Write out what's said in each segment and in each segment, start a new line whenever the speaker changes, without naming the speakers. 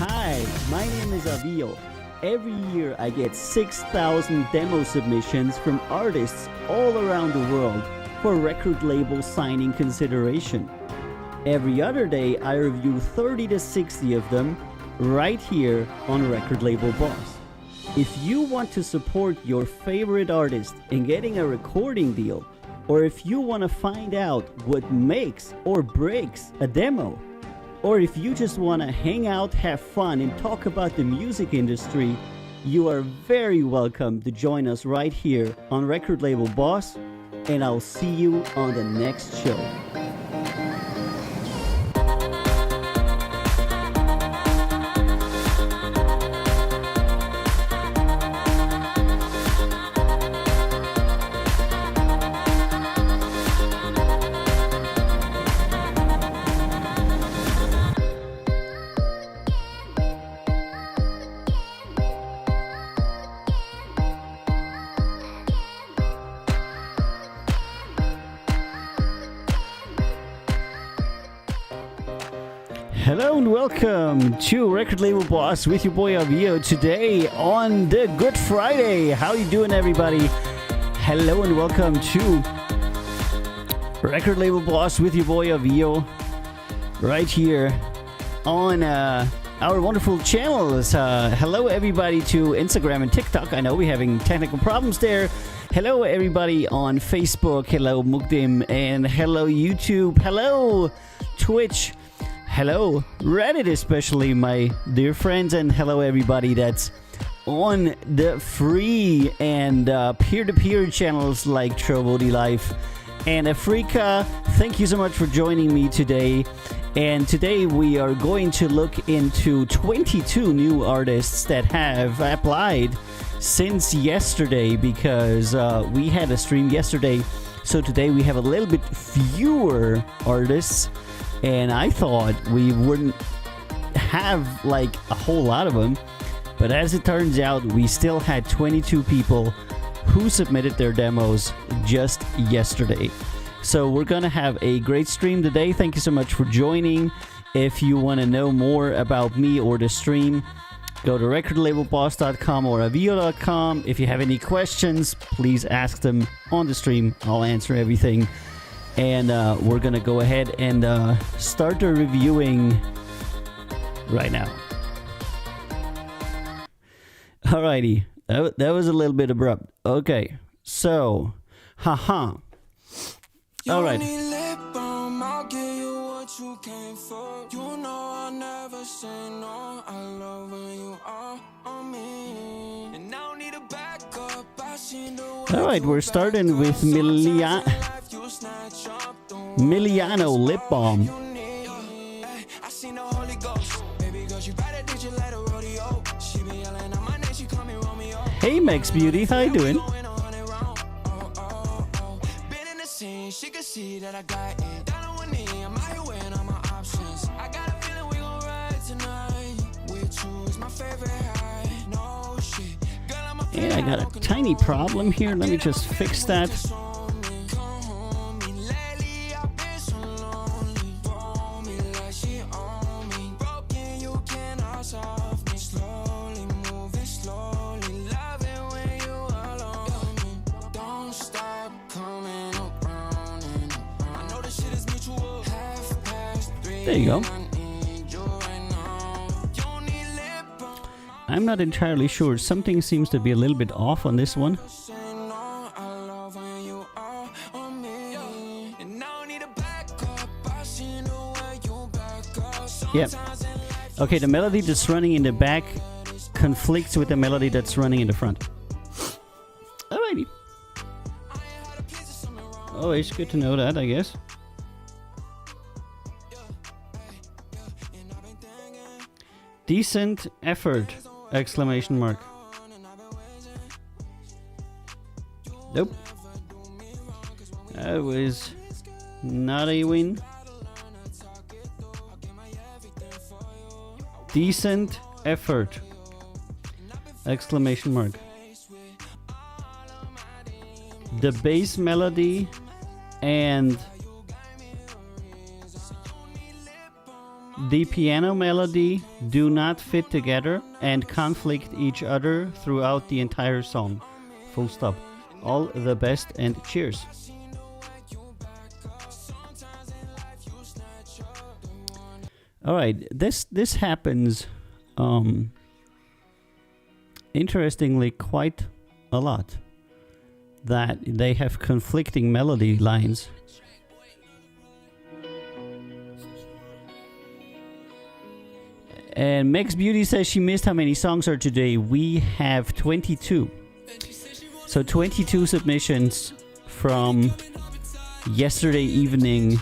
Hi, my name is Avio. Every year I get 6,000 demo submissions from artists all around the world for record label signing consideration. Every other day I review 30 to 60 of them right here on Record Label Boss. If you want to support your favorite artist in getting a recording deal, or if you want to find out what makes or breaks a demo, or if you just want to hang out, have fun, and talk about the music industry, you are very welcome to join us right here on Record Label Boss, and I'll see you on the next show. Hello and welcome to Record Label Boss with your boy Avio today on the Good Friday. How you doing, everybody? Hello and welcome to Record Label Boss with your boy Avio right here on our wonderful channels. Hello everybody to Instagram and TikTok. I know we're having technical problems there. Hello everybody on Facebook. Hello Mukdim, and hello YouTube. Hello Twitch. Hello Reddit, especially my dear friends, and hello everybody that's on the free and peer-to-peer channels like Trovodi Life and Africa. Thank you so much for joining me today. And today we are going to look into 22 new artists that have applied since yesterday, because we had a stream yesterday. So today we have a little bit fewer artists. And I thought we wouldn't have like a whole lot of them. But as it turns out, we still had 22 people who submitted their demos just yesterday. So we're going to have a great stream today. Thank you so much for joining. If you want to know more about me or the stream, go to recordlabelboss.com or avio.com. If you have any questions, please ask them on the stream. I'll answer everything. And we're going to go ahead and start the reviewing right now. Alrighty. That was a little bit abrupt. Okay. So, haha. Alright. Alright, we're starting with Miliano Lip Balm. Hey Max Beauty, how you doing? She can see that I got it. Down on me, I'm out here weighing all my options. I got a feeling we gon' ride tonight. With you is my favorite high. No shit. Girl, I'm a yeah, I got a tiny problem here. Let me just fix that. There you go. I'm not entirely sure. Something seems to be a little bit off on this one. Yep. Okay, the melody that's running in the back conflicts with the melody that's running in the front. Alrighty. Oh, it's good to know that, I guess. Decent effort! Exclamation mark. Nope. That was not a win. Decent effort! Exclamation mark. The bass melody and the piano melody do not fit together and conflict each other throughout the entire song. Full stop. All the best and cheers. All right, this happens interestingly quite a lot, that they have conflicting melody lines. And Max Beauty says she missed how many songs are today. We have 22. So 22 submissions from yesterday evening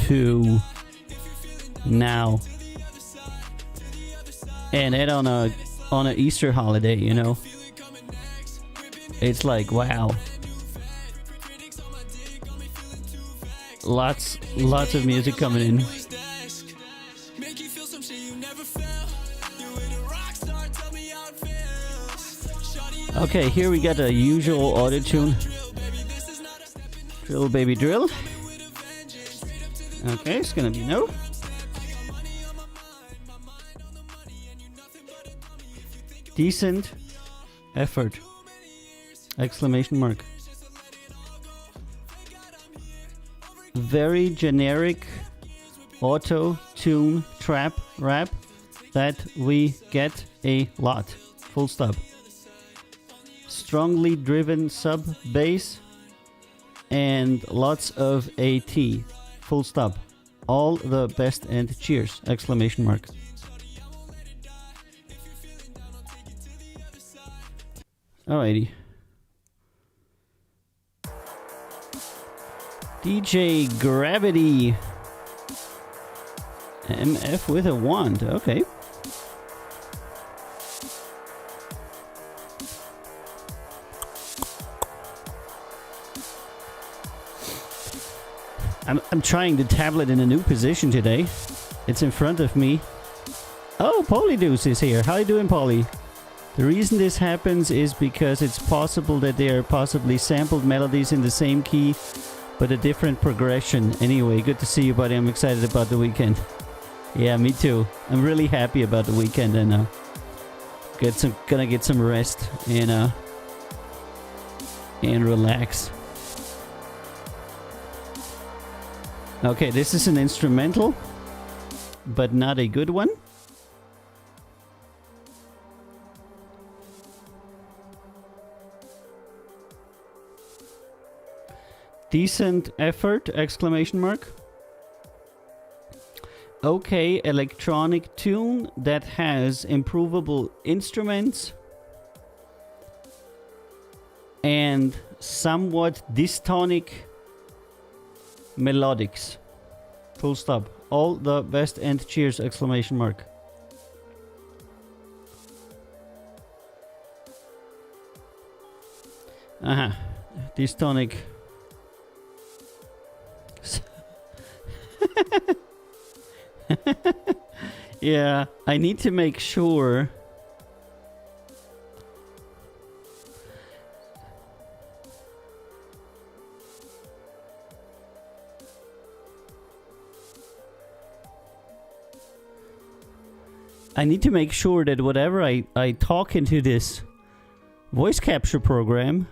to now. And that on a Easter holiday, you know. It's like, wow. Lots of music coming in. Okay, here we got the usual auto-tune. Drill baby drill. Okay, it's gonna be no. Decent effort. Exclamation mark. Very generic auto-tune trap rap that we get a lot. Full stop. Strongly driven sub bass and lots of AT. Full stop. All the best and cheers! Exclamation mark. Alrighty. DJ Gravity. MF with a wand. Okay. I'm trying the tablet in a new position today. It's in front of me. Oh, Polydeuce is here. How you doing, Polly? The reason this happens is because it's possible that they are possibly sampled melodies in the same key, but a different progression. Anyway, good to see you, buddy. I'm excited about the weekend. Yeah, me too. I'm really happy about the weekend, and gonna get some rest and relax. Okay, this is an instrumental, but not a good one. Decent effort! Exclamation mark. Okay, electronic tune that has improvable instruments and somewhat dystonic melodics. Full stop. All the best and cheers! Exclamation mark. Aha. Dystonic. Yeah, I need to make sure. I need to make sure that whatever I talk into this voice capture program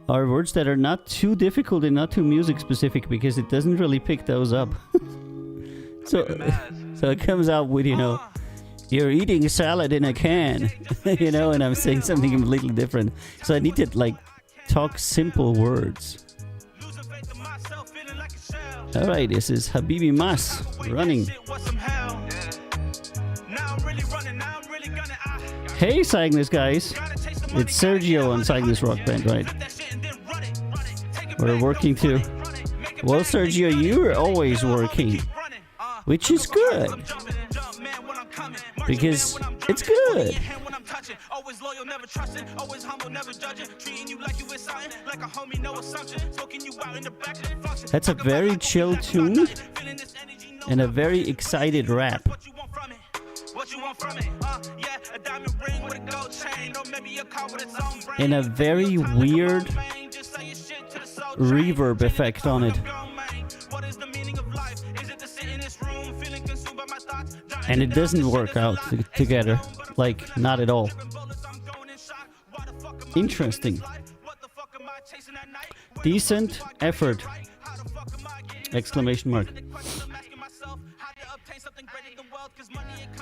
are words that are not too difficult and not too music specific, because it doesn't really pick those up. So it comes out with, you know, you're eating salad in a can, you know, and I'm saying something completely different. So I need to, like, talk simple words. Alright, this is Habibi Mas running. Hey, Cygnus guys. It's Sergio on Cygnus Rock Band, right? We're working too. Well, Sergio, you're always working, which is good, because it's good. That's a very chill tune and a very excited rap. And a very weird reverb effect on it. And it doesn't work out together. Like, not at all. Interesting. Decent effort. Exclamation mark.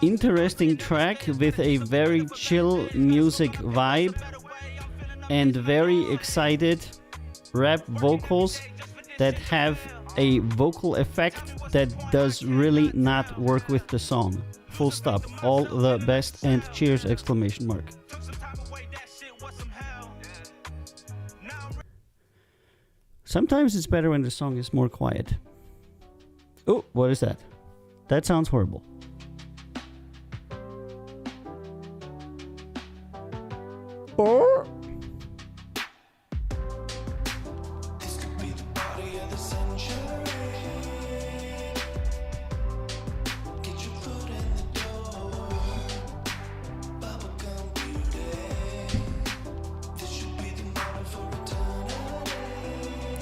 Interesting track with a very chill music vibe and very excited rap vocals that have a vocal effect that does really not work with the song. Full stop. All the best and cheers! Exclamation mark. Sometimes it's better when the song is more quiet. Oh, what is that? That sounds horrible. Or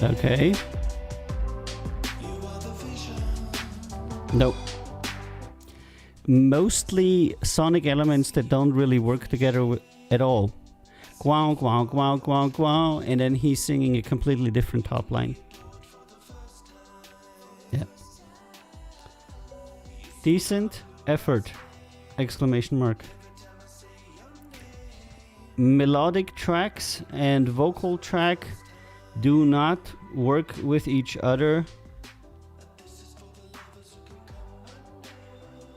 okay. Nope. Mostly sonic elements that don't really work together at all. Guau, guau, guau, guau, guau, and then he's singing a completely different top line. Yeah. Decent effort! Exclamation mark. Melodic tracks and vocal track do not work with each other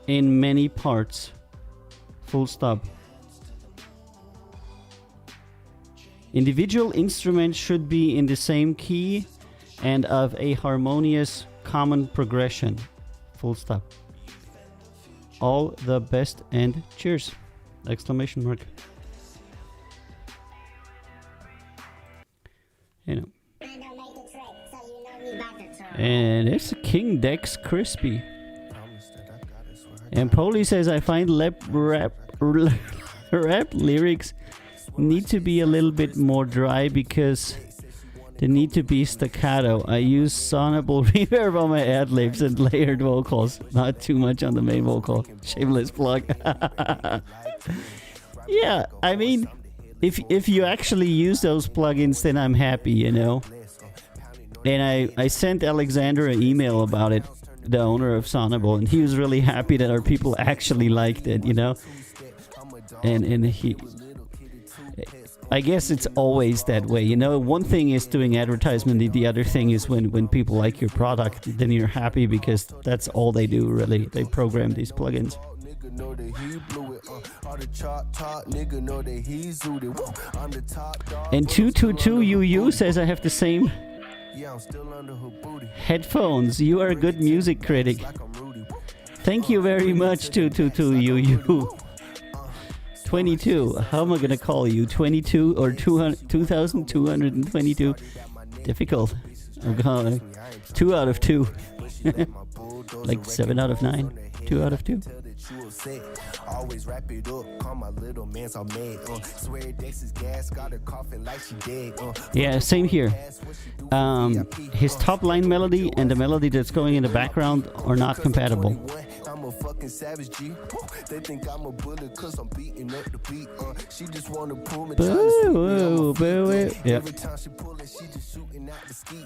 in many parts. Full stop. Individual instruments should be in the same key and of a harmonious common progression. Full stop. All the best and cheers! Exclamation mark. You know. And it's King Dex Crispy. And Polly says, I find rap lyrics need to be a little bit more dry because they need to be staccato. I use sonable reverb on my ad-libs and layered vocals, not too much on the main vocal. Shameless plug. Yeah, I mean, if you actually use those plugins, then I'm happy, you know. And I sent Alexander an email about it, the owner of Sonable, and he was really happy that our people actually liked it, you know. And he, I guess it's always that way, you know. One thing is doing advertisement, the other thing is when people like your product, then you're happy because that's all they do, really. They program these plugins. And 222UU says I have the same headphones. You are a good music critic. Thank you very much, 222UU. 22. How am I gonna call you? 22 or 2,222? Difficult. I'm calling 2 out of 2. Like 7 out of 9. 2 out of 2. Always wrap it up, call my little man's all mad. Swear Dex's gas got her coughing like she dead. Yeah, same here. His top line melody and the melody that's going in the background are not compatible. I'm a fucking savage G. They think I'm a bullet cause I'm beating up the beat. She just wanna pull me. Every time she pull it, she just shooting out the ski.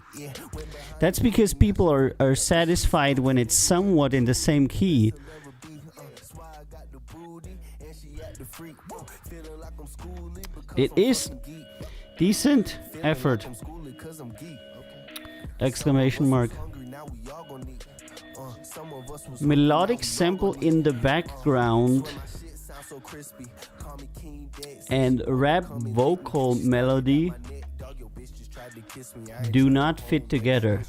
That's because people are satisfied when it's somewhat in the same key. It is decent effort! Exclamation mark. Melodic sample in the background and rap vocal melody do not fit together.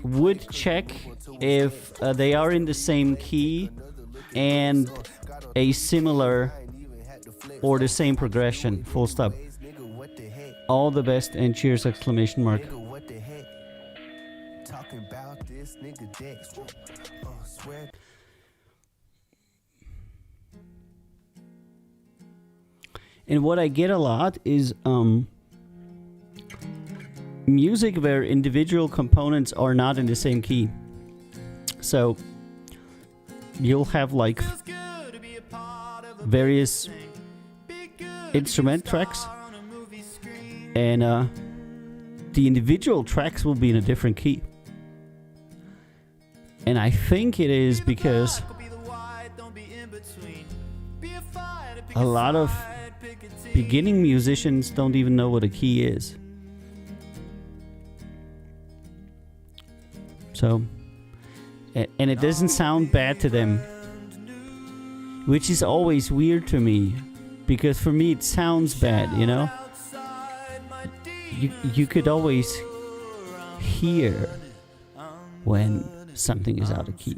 Would check if they are in the same key and a similar or the same progression. Full stop. All the best and cheers! Exclamation mark. And what I get a lot is music where individual components are not in the same key. So you'll have like various instrument tracks, and the individual tracks will be in a different key. And I think it is because a lot of beginning musicians don't even know what a key is. So, and it doesn't sound bad to them, which is always weird to me, because for me it sounds bad, you know? You could always hear when something is out of key.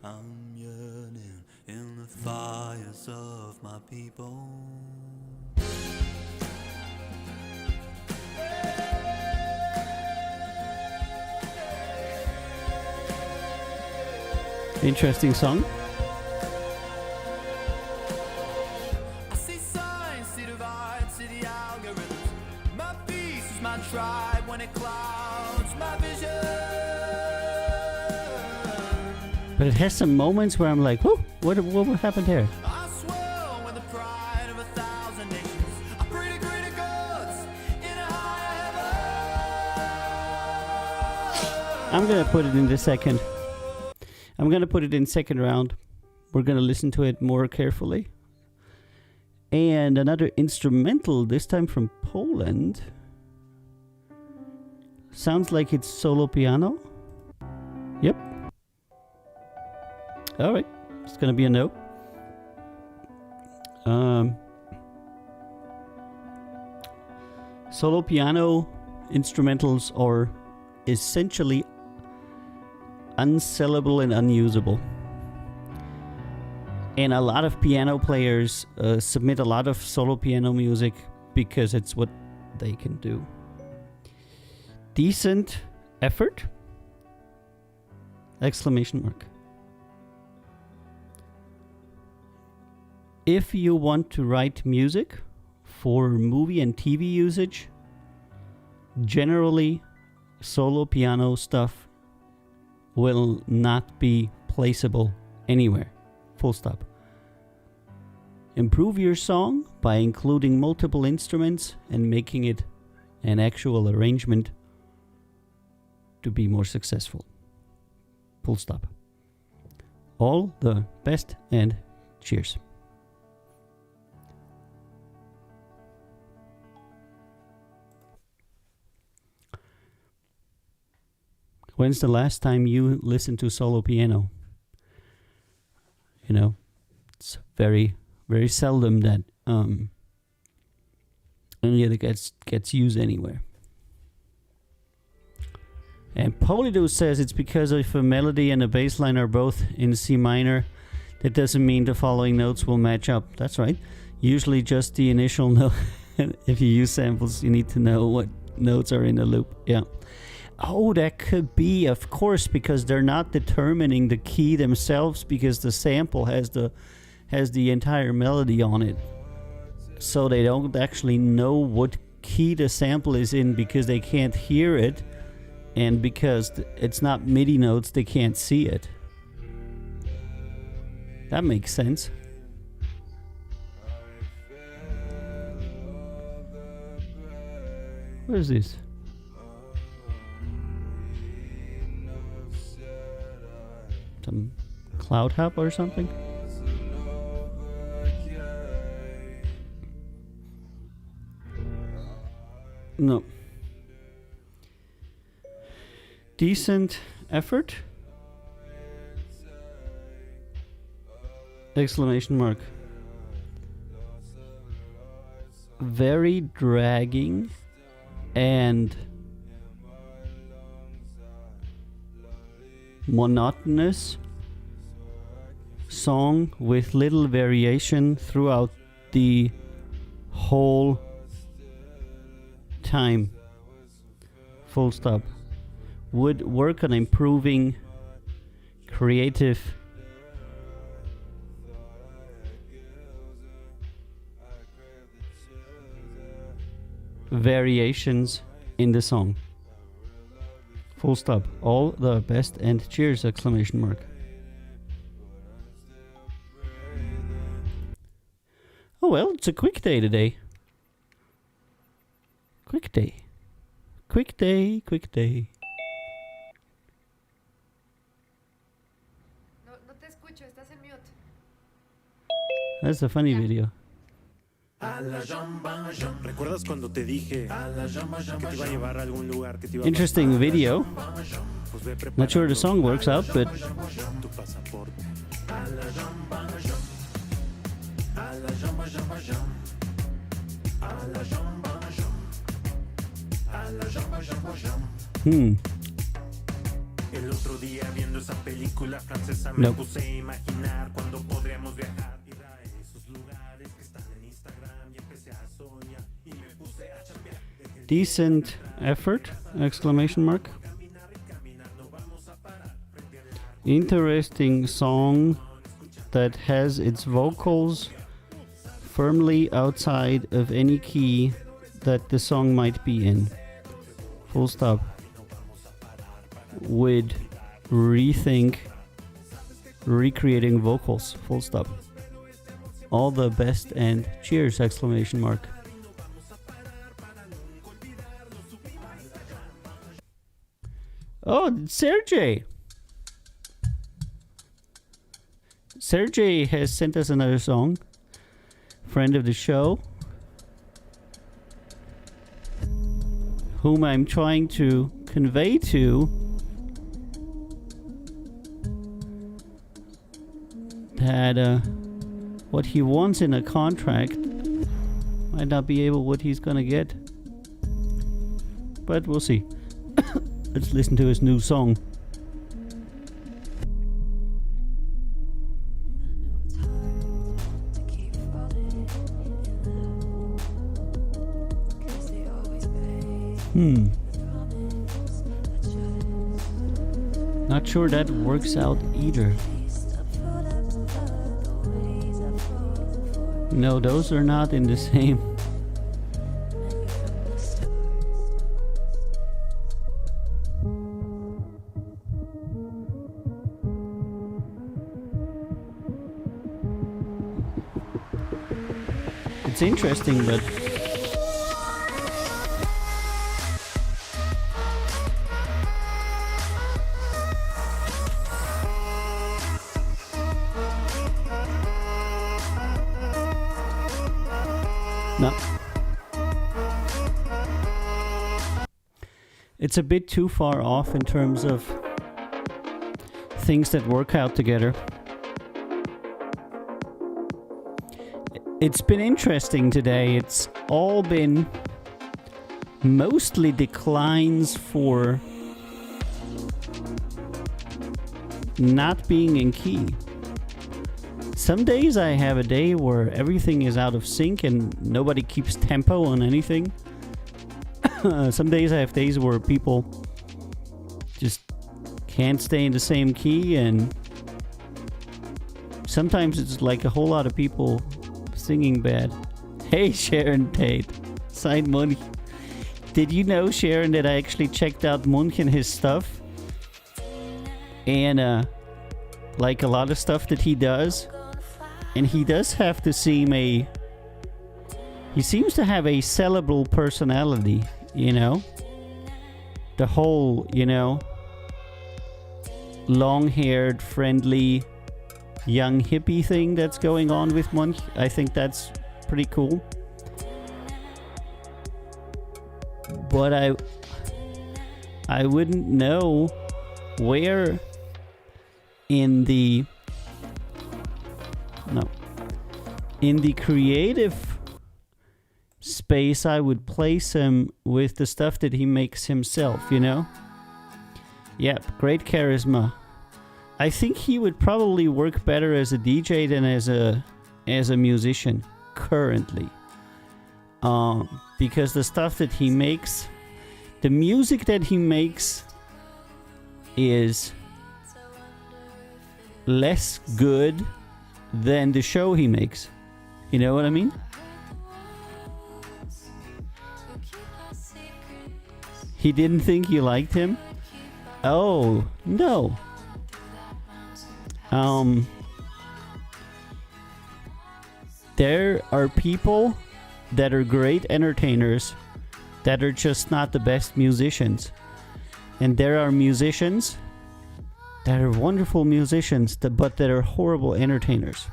I'm yearning in the fires of my people. Interesting song. I see signs, see divide, see the algorithms. My peace is my tribe when it clouds my vision. But it has some moments where I'm like, whoo, what happened here? I swell with the pride of 1,000 nations. I pray to greater gods in a higher heaven. I'm gonna put it in the second. I'm gonna put it in second round. We're gonna listen to it more carefully. And another instrumental, this time from Poland. Sounds like it's solo piano. Yep. Alright, it's gonna be a no. Solo piano instrumentals are essentially unsellable and unusable. And a lot of piano players submit a lot of solo piano music because it's what they can do. Decent effort? Exclamation mark. If you want to write music for movie and TV usage, generally solo piano stuff will not be placeable anywhere. Full stop. Improve your song by including multiple instruments and making it an actual arrangement to be more successful. Full stop. All the best and cheers. When's the last time you listened to solo piano? You know, it's very, very seldom that any of it gets used anywhere. And Polido says it's because if a melody and a bass line are both in C minor, that doesn't mean the following notes will match up. That's right. Usually just the initial note. If you use samples, you need to know what notes are in the loop. Yeah. Oh, that could be, of course, because they're not determining the key themselves, because the sample has the entire melody on it. So they don't actually know what key the sample is in because they can't hear it, and because it's not MIDI notes, they can't see it. That makes sense. What is this? Some Cloud Hub or something? No. Decent effort? Exclamation mark. Very dragging and monotonous song with little variation throughout the whole time. Full stop. Would work on improving creative variations in the song. Full stop. All the best and cheers! Exclamation mark. Oh well, it's a quick day today. Quick day. Quick day, quick day.
No, no te escucho, estás en mute.
That's a funny video.
¿Recuerdas cuando te dije que te iba a llevar a algún lugar que te iba a
Interesting video.
Pues ve
Not sure the song works out, but
tu pasaporte. El otro día viendo esa película francesa me
Nope.
puse a imaginar cuándo podríamos viajar ir a esos lugares que están en Instagram y empecé a soñar y me puse a chambear.
decent effort! Exclamation mark. Interesting song that has its vocals firmly outside of any key that the song might be in. Full stop. Would rethink recreating vocals. Full stop. All the best and cheers! Exclamation mark. Oh, Sergey! Sergey has sent us another song. Friend of the show. Whom I'm trying to convey to that what he wants in a contract might not be able what he's gonna get. But we'll see. Let's listen to his new song. Not sure that works out either. No, those are not in the same. It's interesting, but no. It's a bit too far off in terms of things that work out together. It's been interesting today. It's all been mostly declines for not being in key. Some days I have a day where everything is out of sync and nobody keeps tempo on anything. Some days I have days where people just can't stay in the same key, and sometimes it's like a whole lot of people singing bad. Hey Sharon Tate, signed Munch. Did you know, Sharon, that I actually checked out Munch and his stuff? And like a lot of stuff that he does, and he does have to seem he seems to have a sellable personality, you know? The whole, long-haired, friendly, young hippie thing that's going on with Munch, I think that's pretty cool. But I wouldn't know where in the creative space I would place him with the stuff that he makes himself, Yep, great charisma. I think he would probably work better as a DJ than as a musician currently. Because the stuff that he makes, the music that he makes is less good than the show he makes. You know what I mean? He didn't think you liked him? Oh, no. There are people that are great entertainers that are just not the best musicians. And there are musicians that are wonderful musicians, but that are horrible entertainers.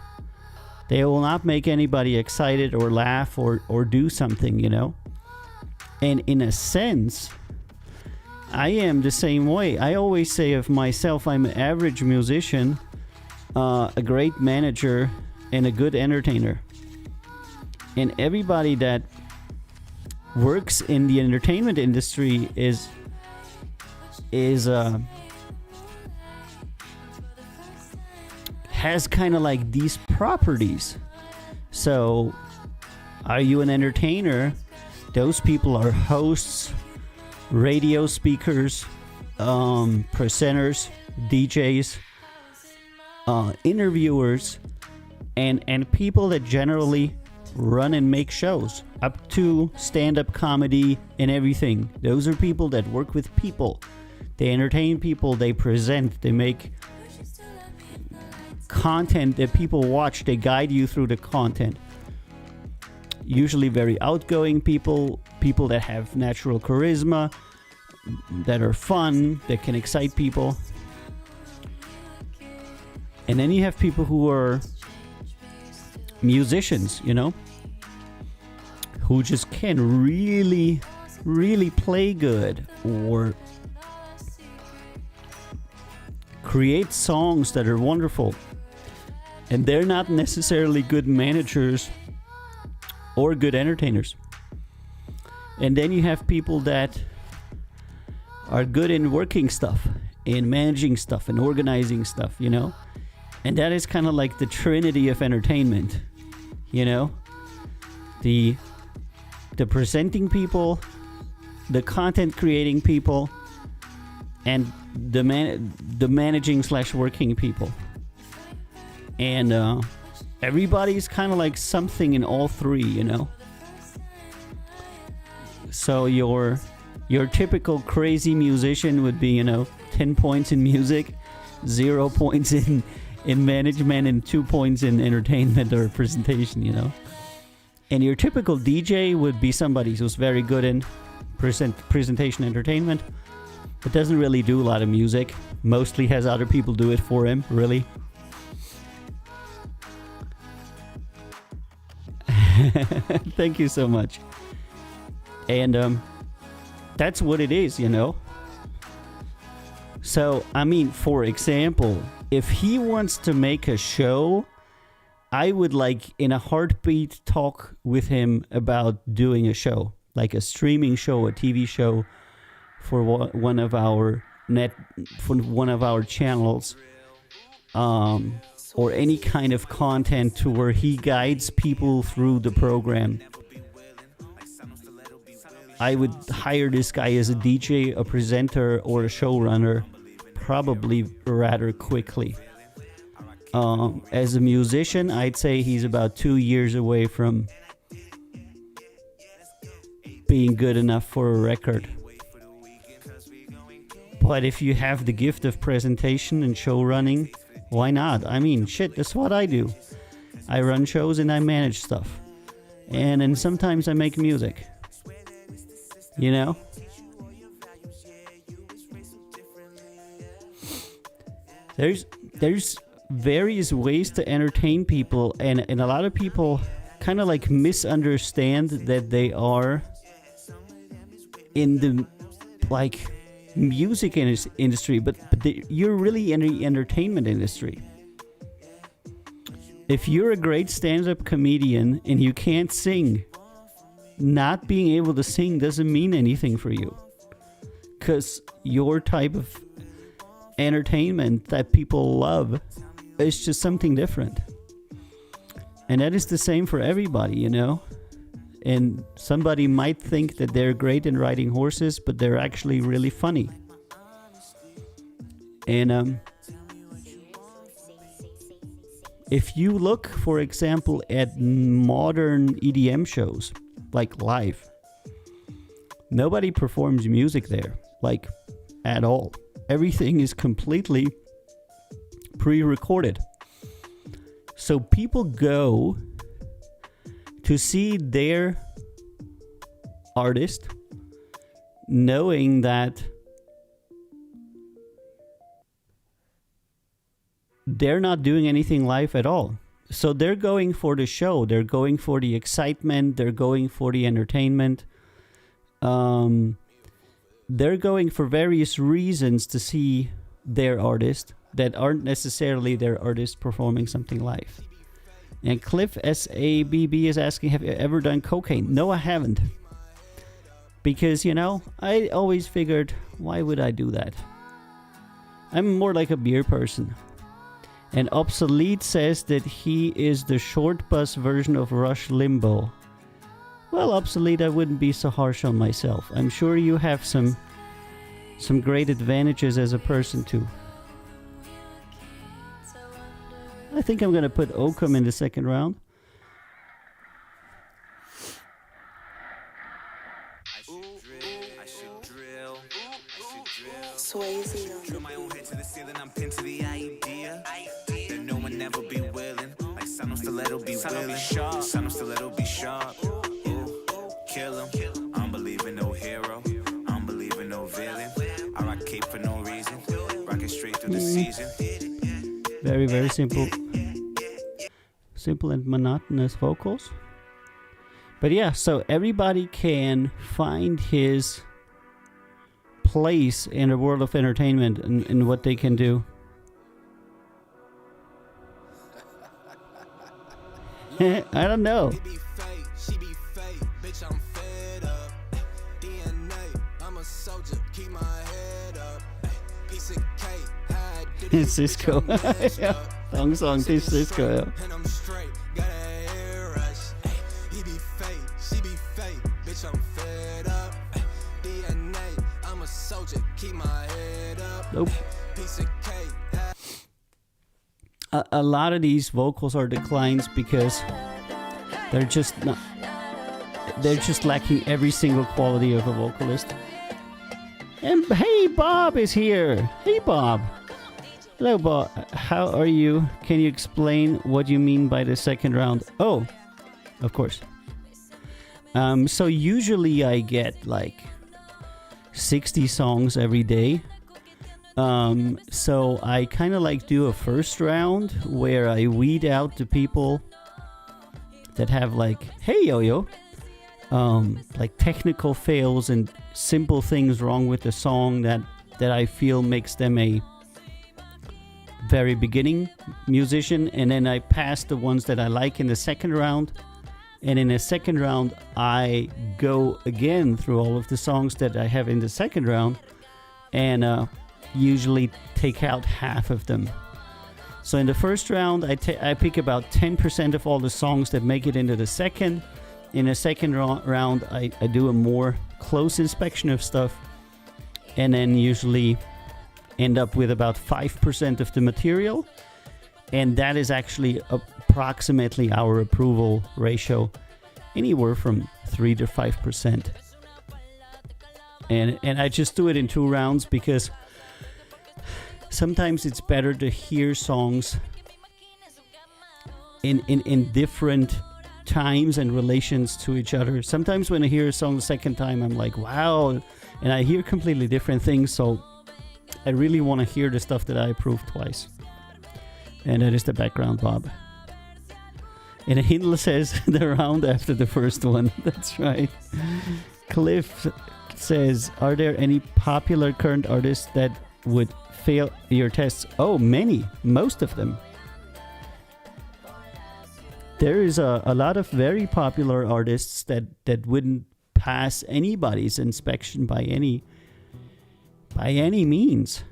They will not make anybody excited or laugh or do something, you know? And in a sense, I am the same way. I always say of myself, I'm an average musician, a great manager, and a good entertainer. And everybody that works in the entertainment industry has kind of like these properties. So, are you an entertainer? Those people are hosts, radio speakers, presenters, DJs, interviewers, and people that generally run and make shows, up to stand-up comedy and everything. Those are people that work with people. They entertain people, they present, they make content that people watch, they guide you through the content. Usually very outgoing people that have natural charisma, that are fun, that can excite people. And then you have people who are musicians, you know, who just can really, really play good or create songs that are wonderful. And they're not necessarily good managers or good entertainers. And then you have people that are good in working stuff, in managing stuff, and organizing stuff, you know? And that is kind of like the trinity of entertainment, you know? The presenting people, the content creating people, and the managing / working people. And everybody's kind of like something in all three, you know? So your typical crazy musician would be, you know, 10 points in music, 0 points in management, and 2 points in entertainment or presentation, you know? And your typical DJ would be somebody who's very good in presentation entertainment, but doesn't really do a lot of music. Mostly has other people do it for him, really. Thank you so much. And that's what it is, you know? So, I mean, for example, if he wants to make a show, I would like in a heartbeat talk with him about doing a show, like a streaming show, a TV show for one of our channels, or any kind of content to where he guides people through the program. I would hire this guy as a DJ, a presenter, or a showrunner, probably rather quickly. As a musician, I'd say he's about 2 years away from being good enough for a record. But if you have the gift of presentation and show running, why not? I mean, shit, that's what I do. I run shows and I manage stuff. And then sometimes I make music. You know? There's various ways to entertain people, and a lot of people kind of like misunderstand that they are in the like music industry, but you're really in the entertainment industry. If you're a great stand-up comedian and you can't sing, not being able to sing doesn't mean anything for you, because your type of entertainment that people love is just something different. And that is the same for everybody, you know? And somebody might think that they're great in riding horses, but they're actually really funny. And if you look, for example, at modern EDM shows, like live, Nobody performs music there, like, at all. Everything is completely pre-recorded. So people go to see their artist knowing that they're not doing anything live at all. So they're going for the show. They're going for the excitement. They're going for the entertainment. They're going for various reasons to see their artist that aren't necessarily their artist performing something live. And Cliff SABB is asking, have you ever done cocaine? No, I haven't. Because, you know, I always figured, why would I do that? I'm more like a beer person. And Obsolete says that he is the short bus version of Rush Limbaugh. Well, Obsolete, I wouldn't be so harsh on myself. I'm sure you have some great advantages as a person too. I think I'm going to put Oakham in the second round.
Swayze.
Drill my own head to the ceiling, I'm pinned to the idea that no one ever be willing. Like Sano Stiletto be willing. Sano Stiletto be sharp. Ooh, kill him. I don't believe in no hero. I don't believe in no villain. I rock cape for no reason. Rock it straight through the season.
Very, very simple. Simple and monotonous vocals. But yeah, so everybody can find his place in the world of entertainment and what they can do. I don't know.
She be fake, bitch, I'm fed up. DNA, I'm a soldier, keep my head up. Piece of cake, hide
Cisco. Ja, song til Cisco, ja.
and I'm straight, got a hair rush. He be fake, she be fake, bitch, I'm fed up. DNA, I'm a soldier, keep my head up.
Nope.
Piece of cake,
A lot of these vocals are declines because they're just lacking every single quality of a vocalist. And hey, Bob is here. Hey, Bob. Hello, Bob. How are you? Can you explain what you mean by the second round? Oh, of course. So usually I get like 60 songs every day. So I kind of like do a first round where I weed out the people that have like, hey yo-yo, like technical fails and simple things wrong with the song that I feel makes them a very beginning musician. And then I pass the ones that I like in the second round. And in the second round, I go again through all of the songs that I have in the second round and usually take out half of them. So in the first round, I pick about 10% of all the songs that make it into the second. In the second round, I do a more close inspection of stuff and then usually end up with about 5% of the material. And that is actually approximately our approval ratio, anywhere from 3 to 5%. And I just do it in 2 rounds because sometimes it's better to hear songs in different times and relations to each other. Sometimes when I hear a song the second time, I'm like, wow, and I hear completely different things. So I really want to hear the stuff that I approve twice. And that is the background, Bob. And Hindle says the round after the first one. That's right. Cliff says, are there any popular current artists that would fail your tests? Oh, many. Most of them. There is a lot of very popular artists that wouldn't pass anybody's inspection by any means.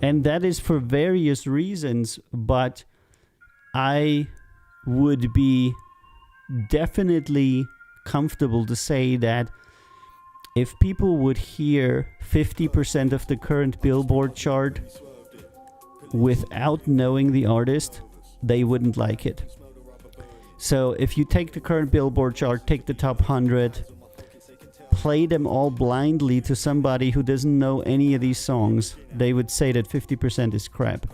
And that is for various reasons, but I would be definitely comfortable to say that if people would hear 50% of the current Billboard chart without knowing the artist, they wouldn't like it. So if you take the current Billboard chart, take the top 100, play them all blindly to somebody who doesn't know any of these songs, they would say that 50% is crap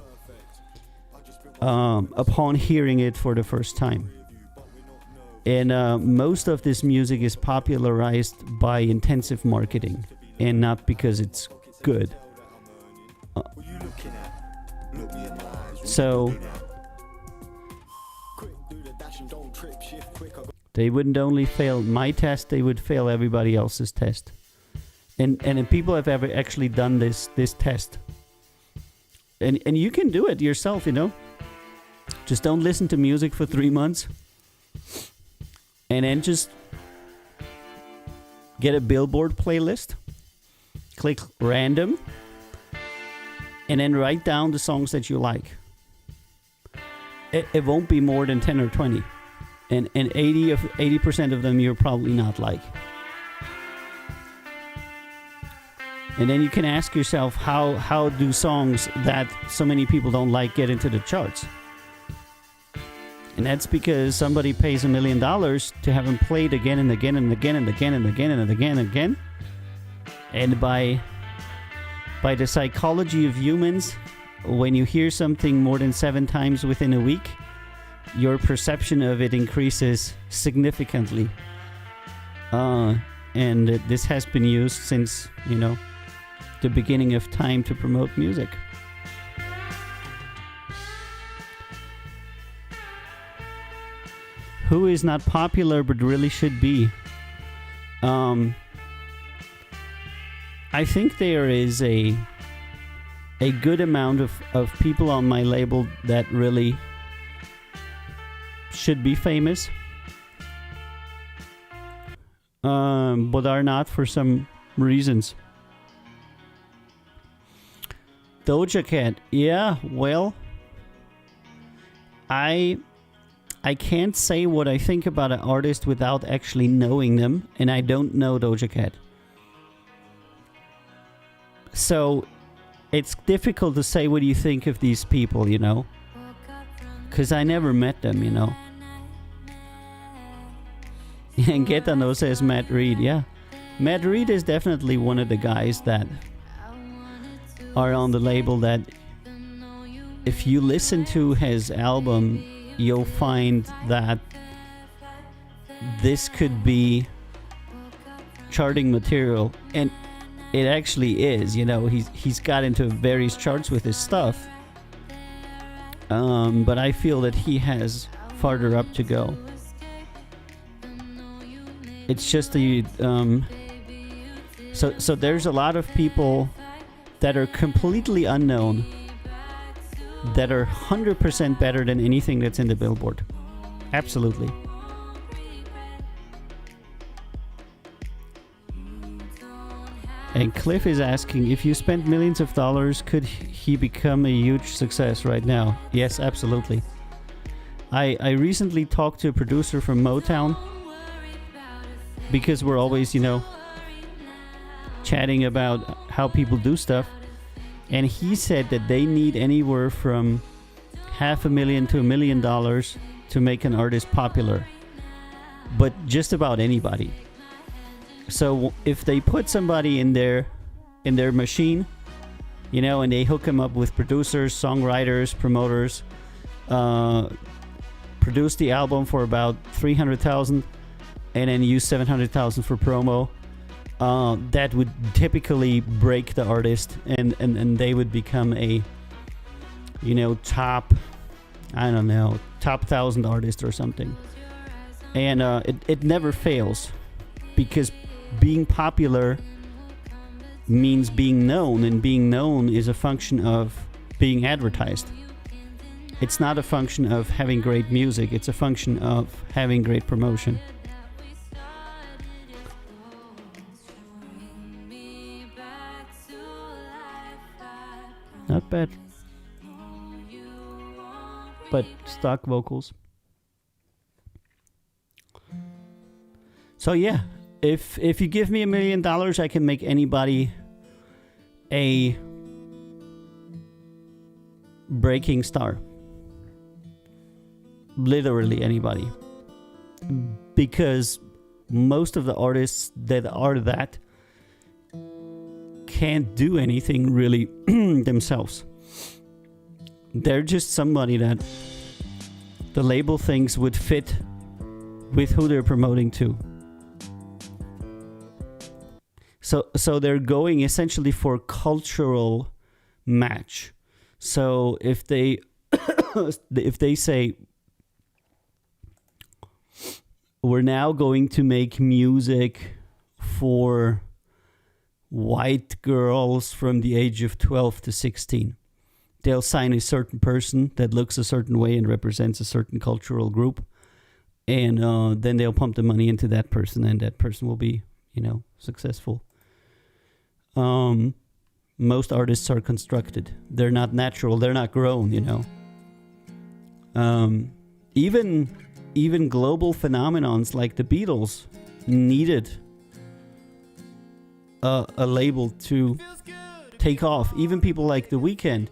upon hearing it for the first time. And most of this music is popularized by intensive marketing and not because it's good. So they wouldn't only fail my test, they would fail everybody else's test. And if people have ever actually done this test. And you can do it yourself, you know. Just don't listen to music for 3 months. And then just get a Billboard playlist. Click random. And then write down the songs that you like. It won't be more than 10 or 20. And 80% of them you're probably not like. And then you can ask yourself, how do songs that so many people don't like get into the charts? And that's because somebody pays $1 million to have them played again and again and again and again and again and again and again. And by the psychology of humans, when you hear something more than 7 times within a week, your perception of it increases significantly. And this has been used since, you know, the beginning of time to promote music. Who is not popular but really should be? I think there is a good amount of people on my label that really should be famous, but are not for some reasons. Doja Cat, yeah, well, I can't say what I think about an artist without actually knowing them, and I don't know Doja Cat. So it's difficult to say what you think of these people, you know, because I never met them, you know. And Getano says Matt Reed, yeah. Matt Reed is definitely one of the guys that are on the label that if you listen to his album, you'll find that this could be charting material, and it actually is. You know, he's got into various charts with his stuff, but I feel that he has farther up to go. It's just the so there's a lot of people that are completely unknown that are 100% better than anything that's in the Billboard. Absolutely. And Cliff is asking, if you spent millions of dollars, could he become a huge success right now? Yes, absolutely. I recently talked to a producer from Motown, because we're always, you know, chatting about how people do stuff. And he said that they need anywhere from $500,000 to $1 million to make an artist popular. But just about anybody. So if they put somebody in their machine, you know, and they hook them up with producers, songwriters, promoters, produce the album for about $300,000, and then use $700,000 for promo, that would typically break the artist, and they would become a, you know, top 1,000 artist or something. And it never fails, because being popular means being known, and being known is a function of being advertised. It's not a function of having great music, it's a function of having great promotion. Not bad. But stock vocals. So yeah, if you give me $1 million, I can make anybody a breaking star. literally anybody, because most of the artists that are that can't do anything really themselves. They're just somebody that the label thinks would fit with who they're promoting to. So they're going essentially for cultural match. So if they if they say, we're now going to make music for white girls from the age of 12 to 16, they'll sign a certain person that looks a certain way and represents a certain cultural group, and then they'll pump the money into that person, and that person will be, successful. Most artists are constructed. They're not natural. They're not grown, Even global phenomenons like the Beatles needed a label to take off. Even people like The Weeknd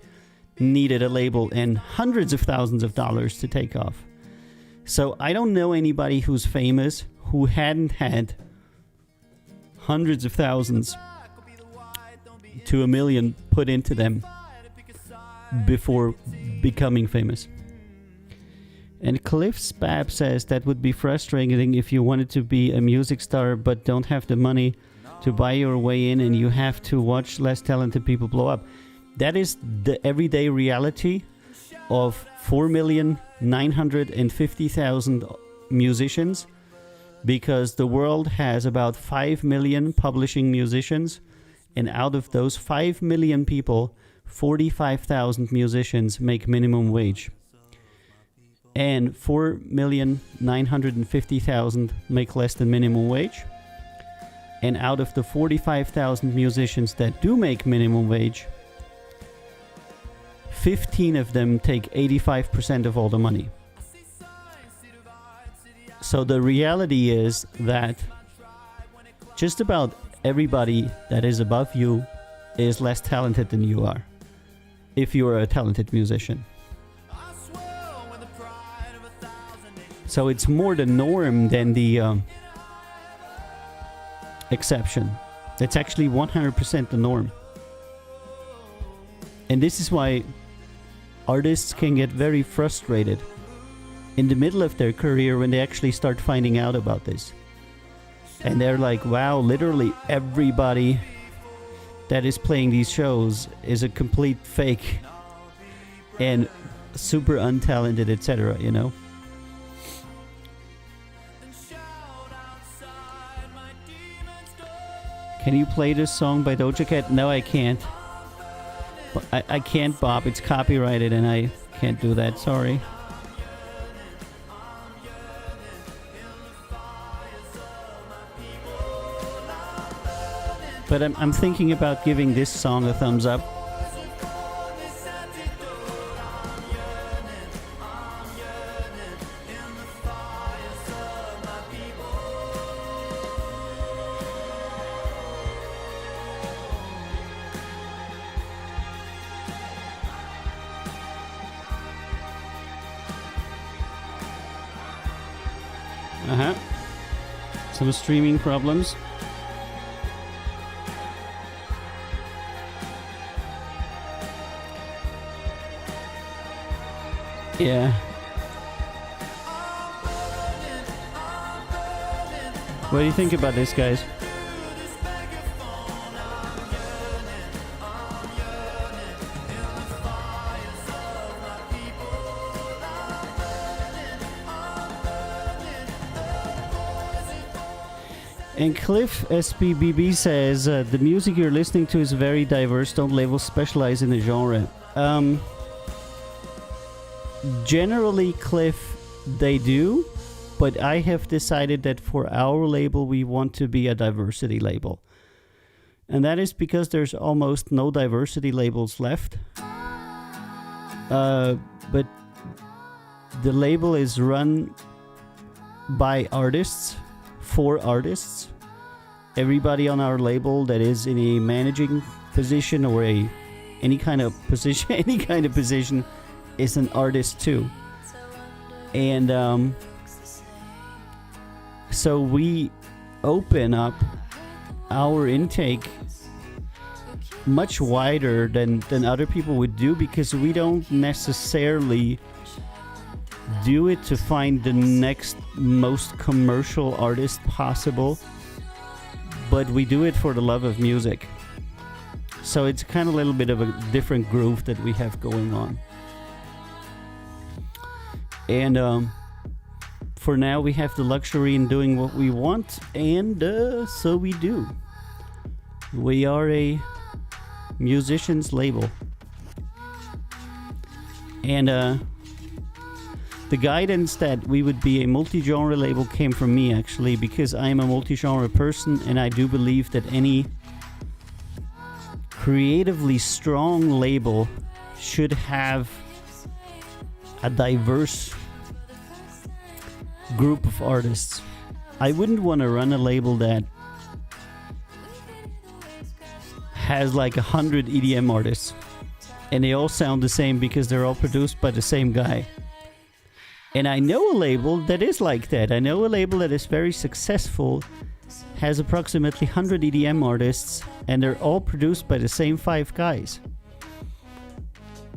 needed a label and hundreds of thousands of dollars to take off. So I don't know anybody who's famous who hadn't had hundreds of thousands to $1 million put into them before becoming famous. And Cliff Spab says that would be frustrating if you wanted to be a music star but don't have the money to buy your way in, and you have to watch less talented people blow up. That is the everyday reality of 4,950,000 musicians, because the world has about 5 million publishing musicians, and out of those 5 million people, 45,000 musicians make minimum wage. And 4,950,000 make less than minimum wage. And out of the 45,000 musicians that do make minimum wage, 15 of them take 85% of all the money. So the reality is that just about everybody that is above you is less talented than you are, if you are a talented musician. So it's more the norm than the exception. It's actually 100% the norm. And this is why artists can get very frustrated in the middle of their career when they actually start finding out about this. And they're like, wow, literally everybody that is playing these shows is a complete fake and super untalented, etc., Can you play this song by Doja Cat? No, I can't. I can't, Bob. It's copyrighted and I can't do that. Sorry. But I'm thinking about giving this song a thumbs up. Some streaming problems. Yeah. What do you think about this, guys? And Cliff SPBB says, the music you're listening to is very diverse. Don't labels specialize in a genre. Generally, Cliff, they do. But I have decided that for our label, we want to be a diversity label. And that is because there's almost no diversity labels left. But the label is run by artists. For artists. Everybody on our label that is in a managing position or any kind of position is an artist too. And so we open up our intake much wider than other people would do, because we don't necessarily do it to find the next most commercial artist possible, but we do it for the love of music. So it's kind of a little bit of a different groove that we have going on. And for now we have the luxury in doing what we want, and so we do. We are a musicians label. And the guidance that we would be a multi-genre label came from me, actually, because I am a multi-genre person, and I do believe that any creatively strong label should have a diverse group of artists. I wouldn't want to run a label that has like 100 EDM artists and they all sound the same because they're all produced by the same guy. And I know a label that is like that. I know a label that is very successful, has approximately 100 EDM artists, and they're all produced by the same 5 guys.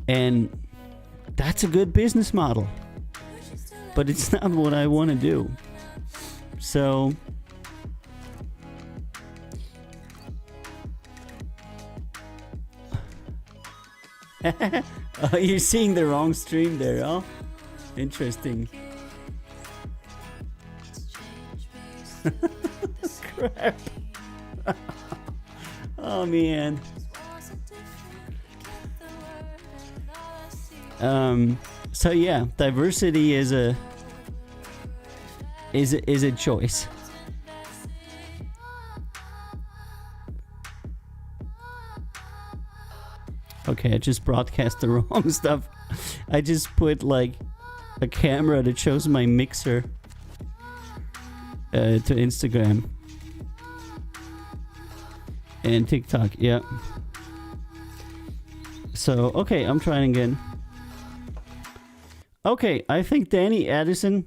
And that's a good business model. But it's not what I want to do. So oh, you're seeing the wrong stream there, huh? Interesting. Crap. Oh man. So yeah, diversity is a choice. Okay, I just broadcast the wrong stuff. I just put like a camera that shows my mixer to Instagram and TikTok. Yeah. So okay, I'm trying again. Okay, I think Danny Addison.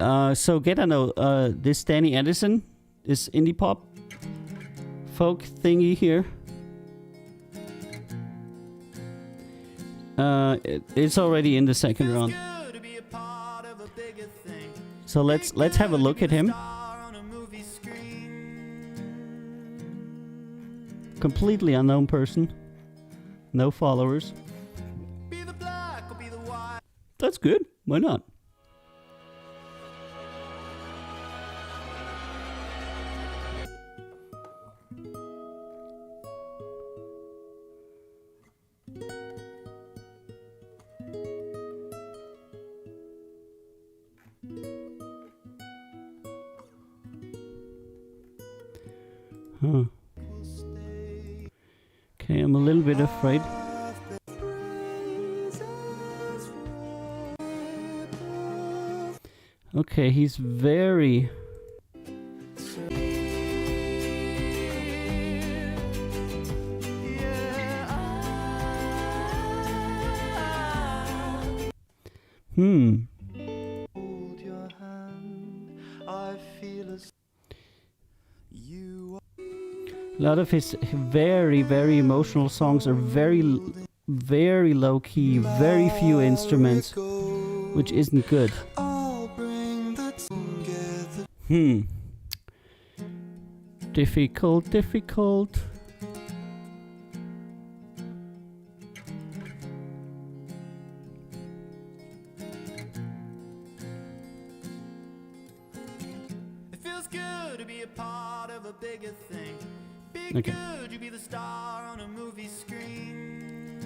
So get to know this Danny Addison, this indie pop folk thingy here. It's already in the second round. So let's have a look at him. Completely unknown person. No followers. That's good. Why not? Huh. Okay, I'm a little bit afraid. Okay, he's very... A lot of his very, very emotional songs are very low key, very few instruments, which isn't good. Difficult.
It feels good to be a part of a bigger thing.
Okay.
Good to be the star on a movie screen.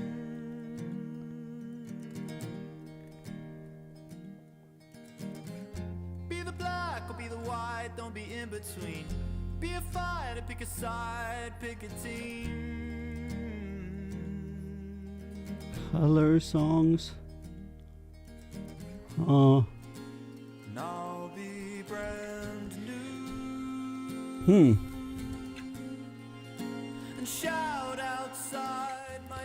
Be the black or be the white, don't be in between. Be a fighter, pick a side, pick a team.
Color songs.
Now be brand new. Shout outside my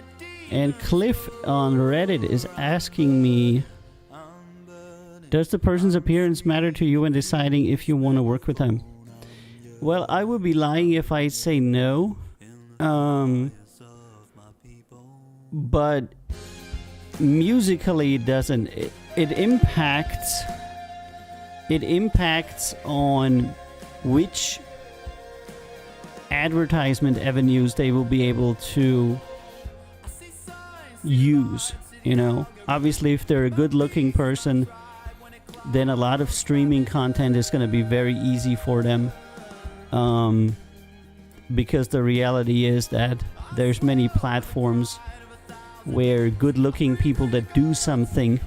And Cliff on Reddit is asking me Does the person's appearance matter to you when deciding if you want to work with them? Well, I would be lying if I say no. But musically it doesn't. It impacts on which advertisement avenues they will be able to use, you know. Obviously, if they're a good-looking person, then a lot of streaming content is going to be very easy for them, because the reality is that there's many platforms where good-looking people that do something,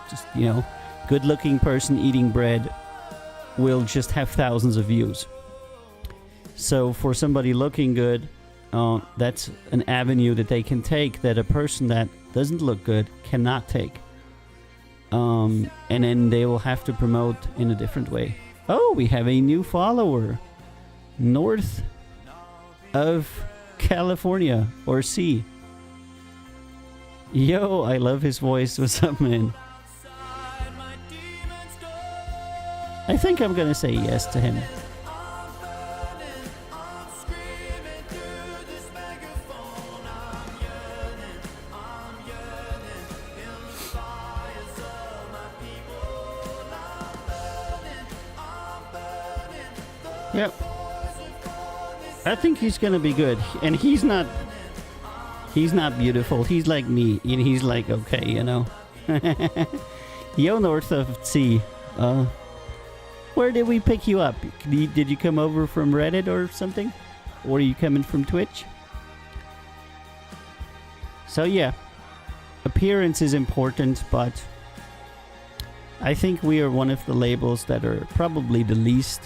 just, you know, good-looking person eating bread will just have thousands of views. So for somebody looking good, that's an avenue that they can take that a person that doesn't look good cannot take. And then they will have to promote in a different way. Oh, we have a new follower. North of California, or C. Yo, I love his voice. What's up, man? I think I'm gonna say yes to him. Yep. I think he's gonna be good. And he's not beautiful. He's like me. And he's like, okay, you know. Yo, North of C. Where did we pick you up? Did you come over from Reddit or something? Or are you coming from Twitch? So yeah. Appearance is important, but I think we are one of the labels that are probably the least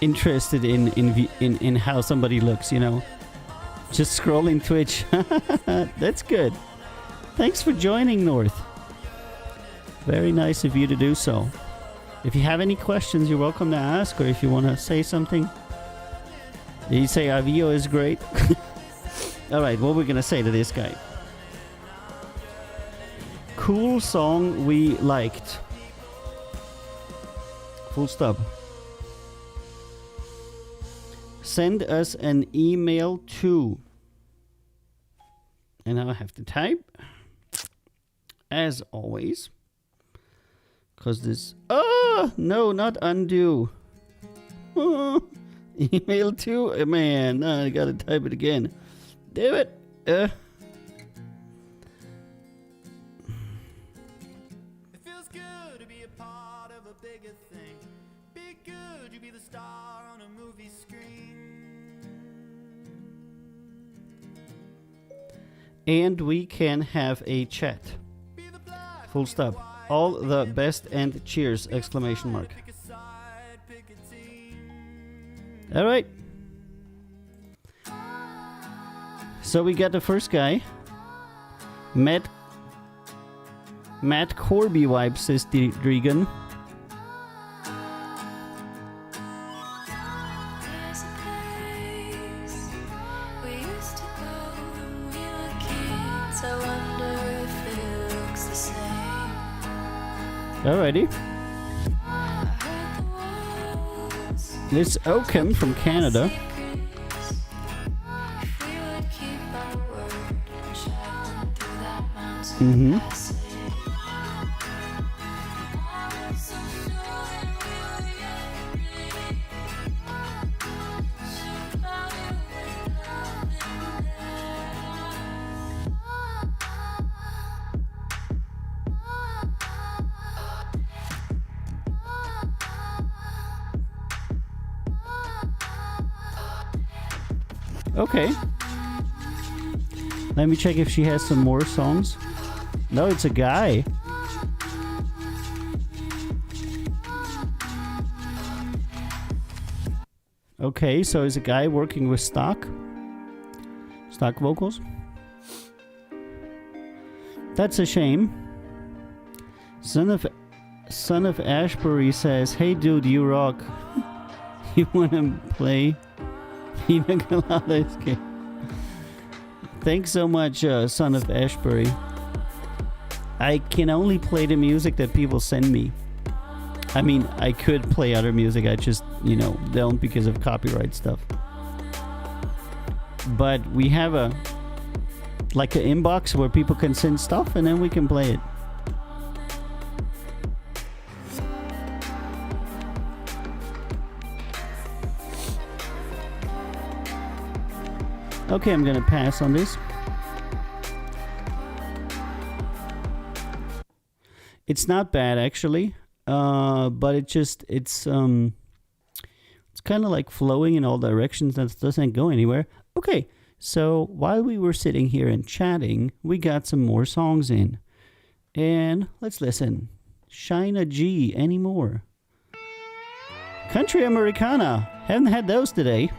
interested in how somebody looks, you know. Just scrolling Twitch. That's good. Thanks for joining, North. Very nice of you to do so. If you have any questions, you're welcome to ask, or if you want to say something. Did you say Avio is great? Alright, what we're gonna say to this guy. Cool song we liked. Full stop. Send us an email to, and now I have to type, as always, because this, no, not undo. Email to, man, I gotta type it again. Damn it.
It feels good to be a part of a bigger thing. Be good, you be the star on a movie screen.
And we can have a chat. Full stop. All the best and cheers! Exclamation mark. All right. So we got the first guy. Matt Corby wipe, says Dregan. Alrighty. This Oakham from Canada. Mm-hmm. Okay. Let me check if she has some more songs. No, it's a guy. Okay, so is a guy working with stock vocals. That's a shame. Son of Ashbury says, "Hey dude, you rock. You wanna play Pina Colada Escape?" Thanks so much, Son of Ashbury. I can only play the music that people send me. I mean, I could play other music, I just, don't because of copyright stuff. But we have an inbox where people can send stuff and then we can play it. Okay, I'm gonna pass on this. It's not bad actually, but it's kind of like flowing in all directions that doesn't go anywhere. Okay, so while we were sitting here and chatting, we got some more songs in, and let's listen. Shina G, Anymore. Country Americana, haven't had those today.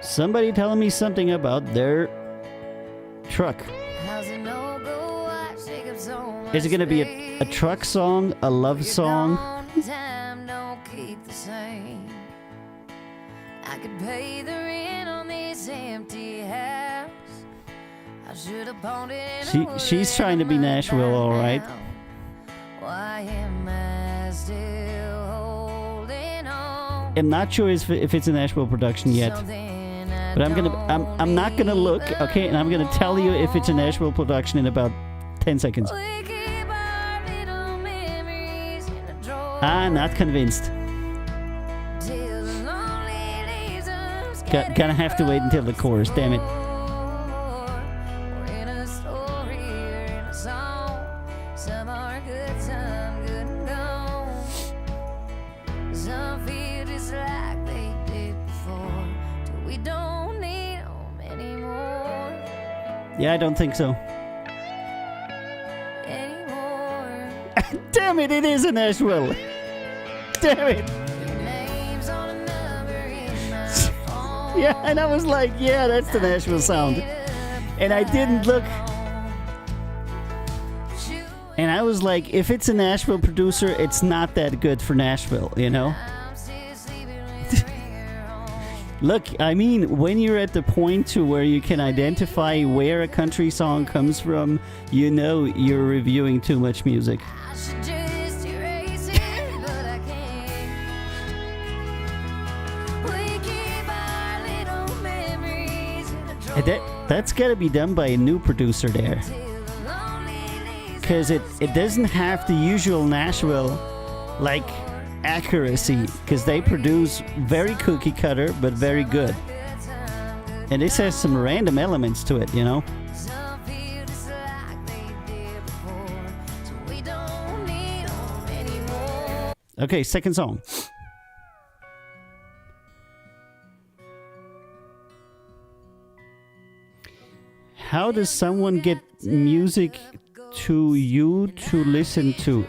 Somebody telling me something about their truck. Is it going to be a truck song, a love song?
I could pay the rent on this empty house. I should have pawned it in
She's trying to be Nashville, all right.
Why am I still holding on?
I'm not sure if it's a Nashville production yet. But I'm not gonna look, okay, and I'm gonna tell you if it's a Nashville production in about 10 seconds. I'm not convinced. Gonna have to wait until the chorus, damn it. Yeah, I don't think so. Damn it, it is in Nashville. Damn it. Yeah, and I was like, yeah, that's the Nashville sound. And I didn't look. And I was like, if it's a Nashville producer, it's not that good for Nashville, Look, I mean, when you're at the point to where you can identify where a country song comes from, you're reviewing too much music. That's got to be done by a new producer there. Because it doesn't have the usual Nashville, accuracy, because they produce very cookie cutter but very good, and this has some random elements to it, Okay, second song. How does someone get music to you to listen to?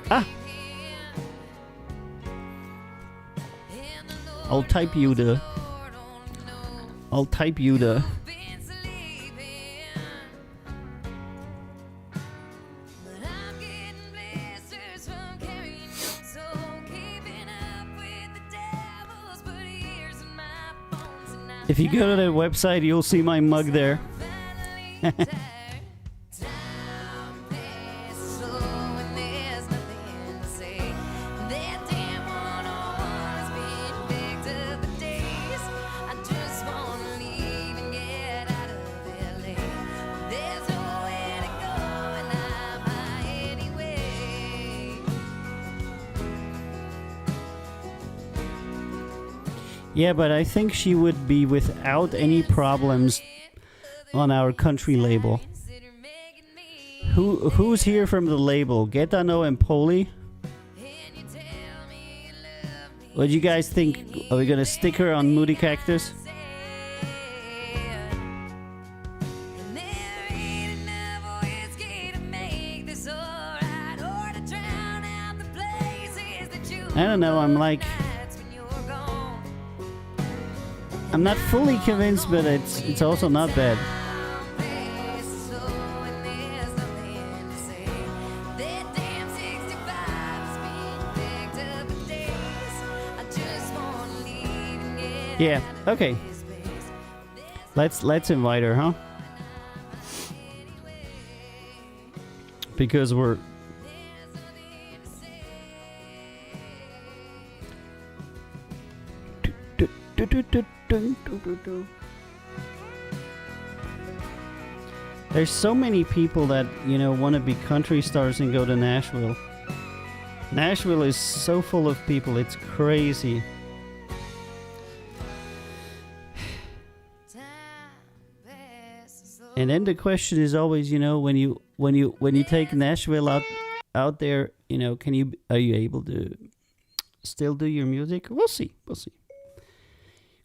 I'll type you the. If you go to the website, you'll see my mug there. Yeah, but I think she would be without any problems on our country label. Who's here from the label? Gaetano and Poli? What do you guys think? Are we gonna stick her on Moody Cactus? I don't know, I'm not fully convinced, but it's also not bad. Yeah, okay. Let's invite her, huh? Because we're there's so many people that, want to be country stars and go to Nashville. Nashville is so full of people, it's crazy. And then the question is always, when you take Nashville out there, are you able to still do your music? We'll see.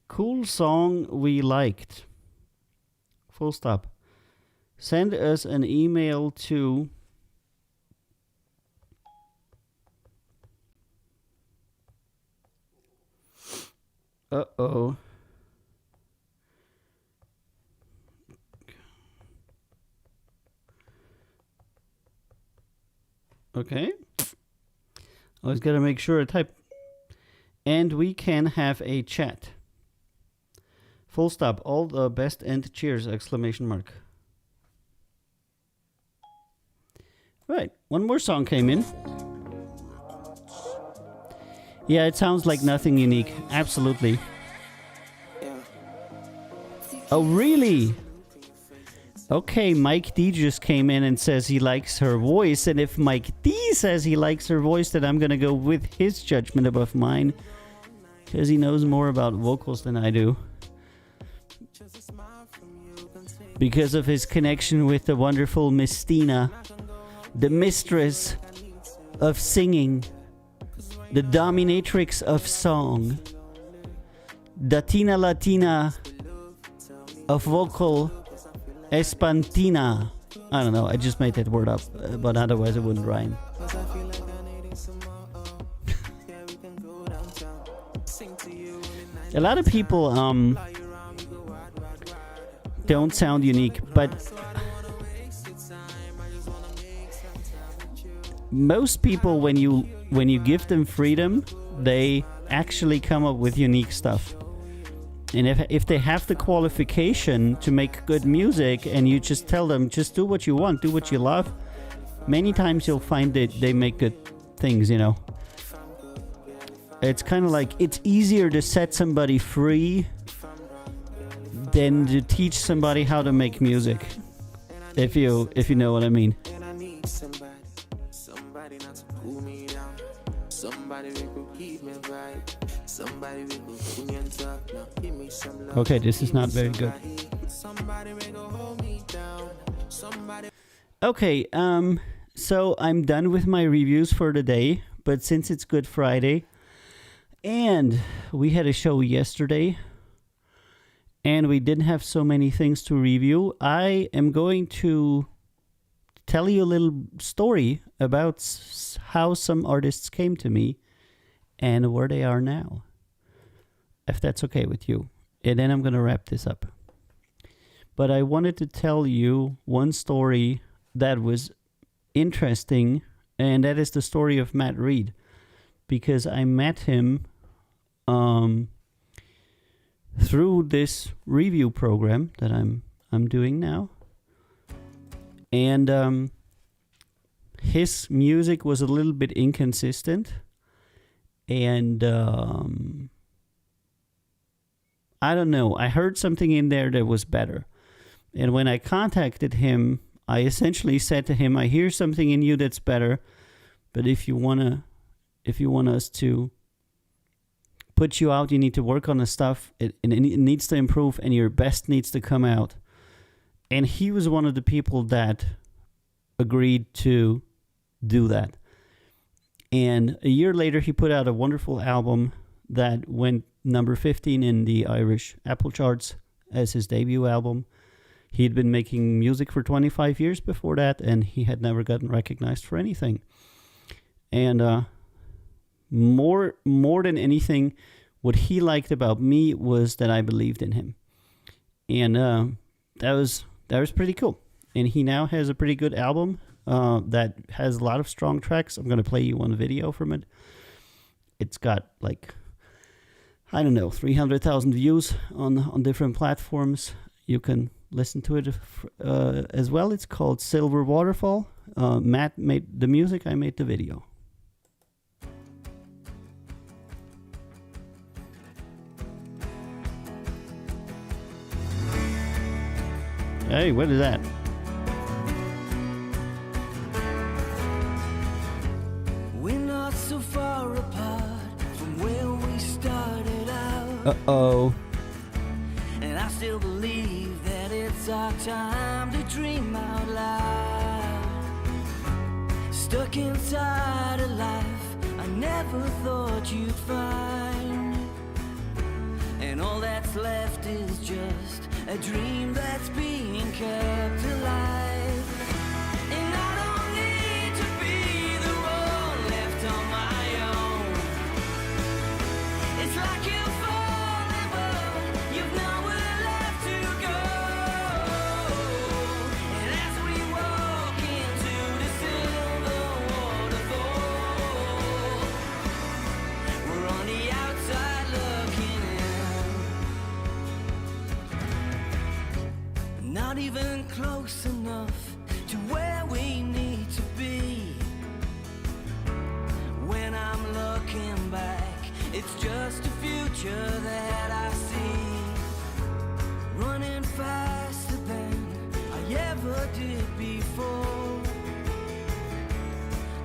Cool song we liked. Full stop. Send us an email to Uh-oh. Okay. I was gonna make sure I type. And we can have a chat. Full stop. All the best and cheers! Exclamation mark. Right. One more song came in. Yeah, it sounds like nothing unique. Absolutely. Oh, really? Okay, Mike D just came in and says he likes her voice. And if Mike D says he likes her voice, then I'm going to go with his judgment above mine. Because he knows more about vocals than I do. Because of his connection with the wonderful Miss Tina, the mistress of singing, the dominatrix of song, the Tina Latina of vocal espantina. I don't know, I just made that word up, but otherwise it wouldn't rhyme. A lot of people don't sound unique, but most people, when you give them freedom, they actually come up with unique stuff. And if they have the qualification to make good music, and you just tell them, just do what you want, do what you love, many times you'll find that they make good things, It's kind of like, it's easier to set somebody free than to teach somebody how to make music. If you know what I mean. Okay, this is not very good. Okay, so I'm done with my reviews for today, but since it's Good Friday, and we had a show yesterday, and we didn't have so many things to review, I am going to tell you a little story about how some artists came to me and where they are now, if that's okay with you. And then I'm going to wrap this up. But I wanted to tell you one story that was interesting, and that is the story of Matt Reed, because I met him through this review program that I'm doing now. And his music was a little bit inconsistent, and I don't know, I heard something in there that was better. And when I contacted him, I essentially said to him, I hear something in you that's better, but if you want us to put you out, you need to work on the stuff, it needs to improve, and your best needs to come out. And he was one of the people that agreed to do that. And a year later, he put out a wonderful album that went number 15 in the Irish Apple charts as his debut album. He'd been making music for 25 years before that, and he had never gotten recognized for anything. And more than anything, what he liked about me was that I believed in him. And that was pretty cool. And he now has a pretty good album that has a lot of strong tracks. I'm going to play you one video from it. It's got 300,000 views on different platforms. you can listen to it as well. It's called Silver Waterfall. Matt made the music, I made the video. Hey, what is that?
We're not so far apart from where we started out.
Uh-oh.
And I still believe that it's our time to dream out loud. Stuck inside a life I never thought you'd find. And all that's left is just a dream that's being kept alive. And I don't need to be the one left on my own. It's like you're falling, but you've nowhere left to go. And as we walk into the silver waterfall, we're on the outside looking in. Not even close enough to where we need to be. When I'm looking back, it's just a future that I see. Running faster than I ever did before.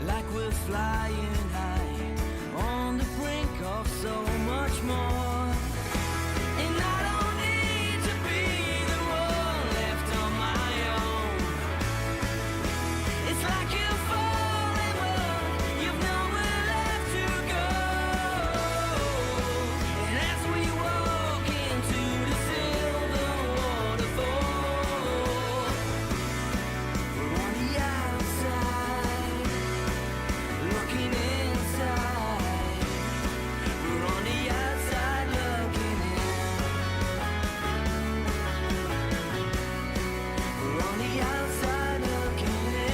Like we're flying high on the brink of so much more. And I don't need to be the one left on my own. It's like you're falling, but you've nowhere left to go. And as we walk into the silver waterfall, we're on the outside, looking inside. We're on the outside looking in. We're on the outside looking in.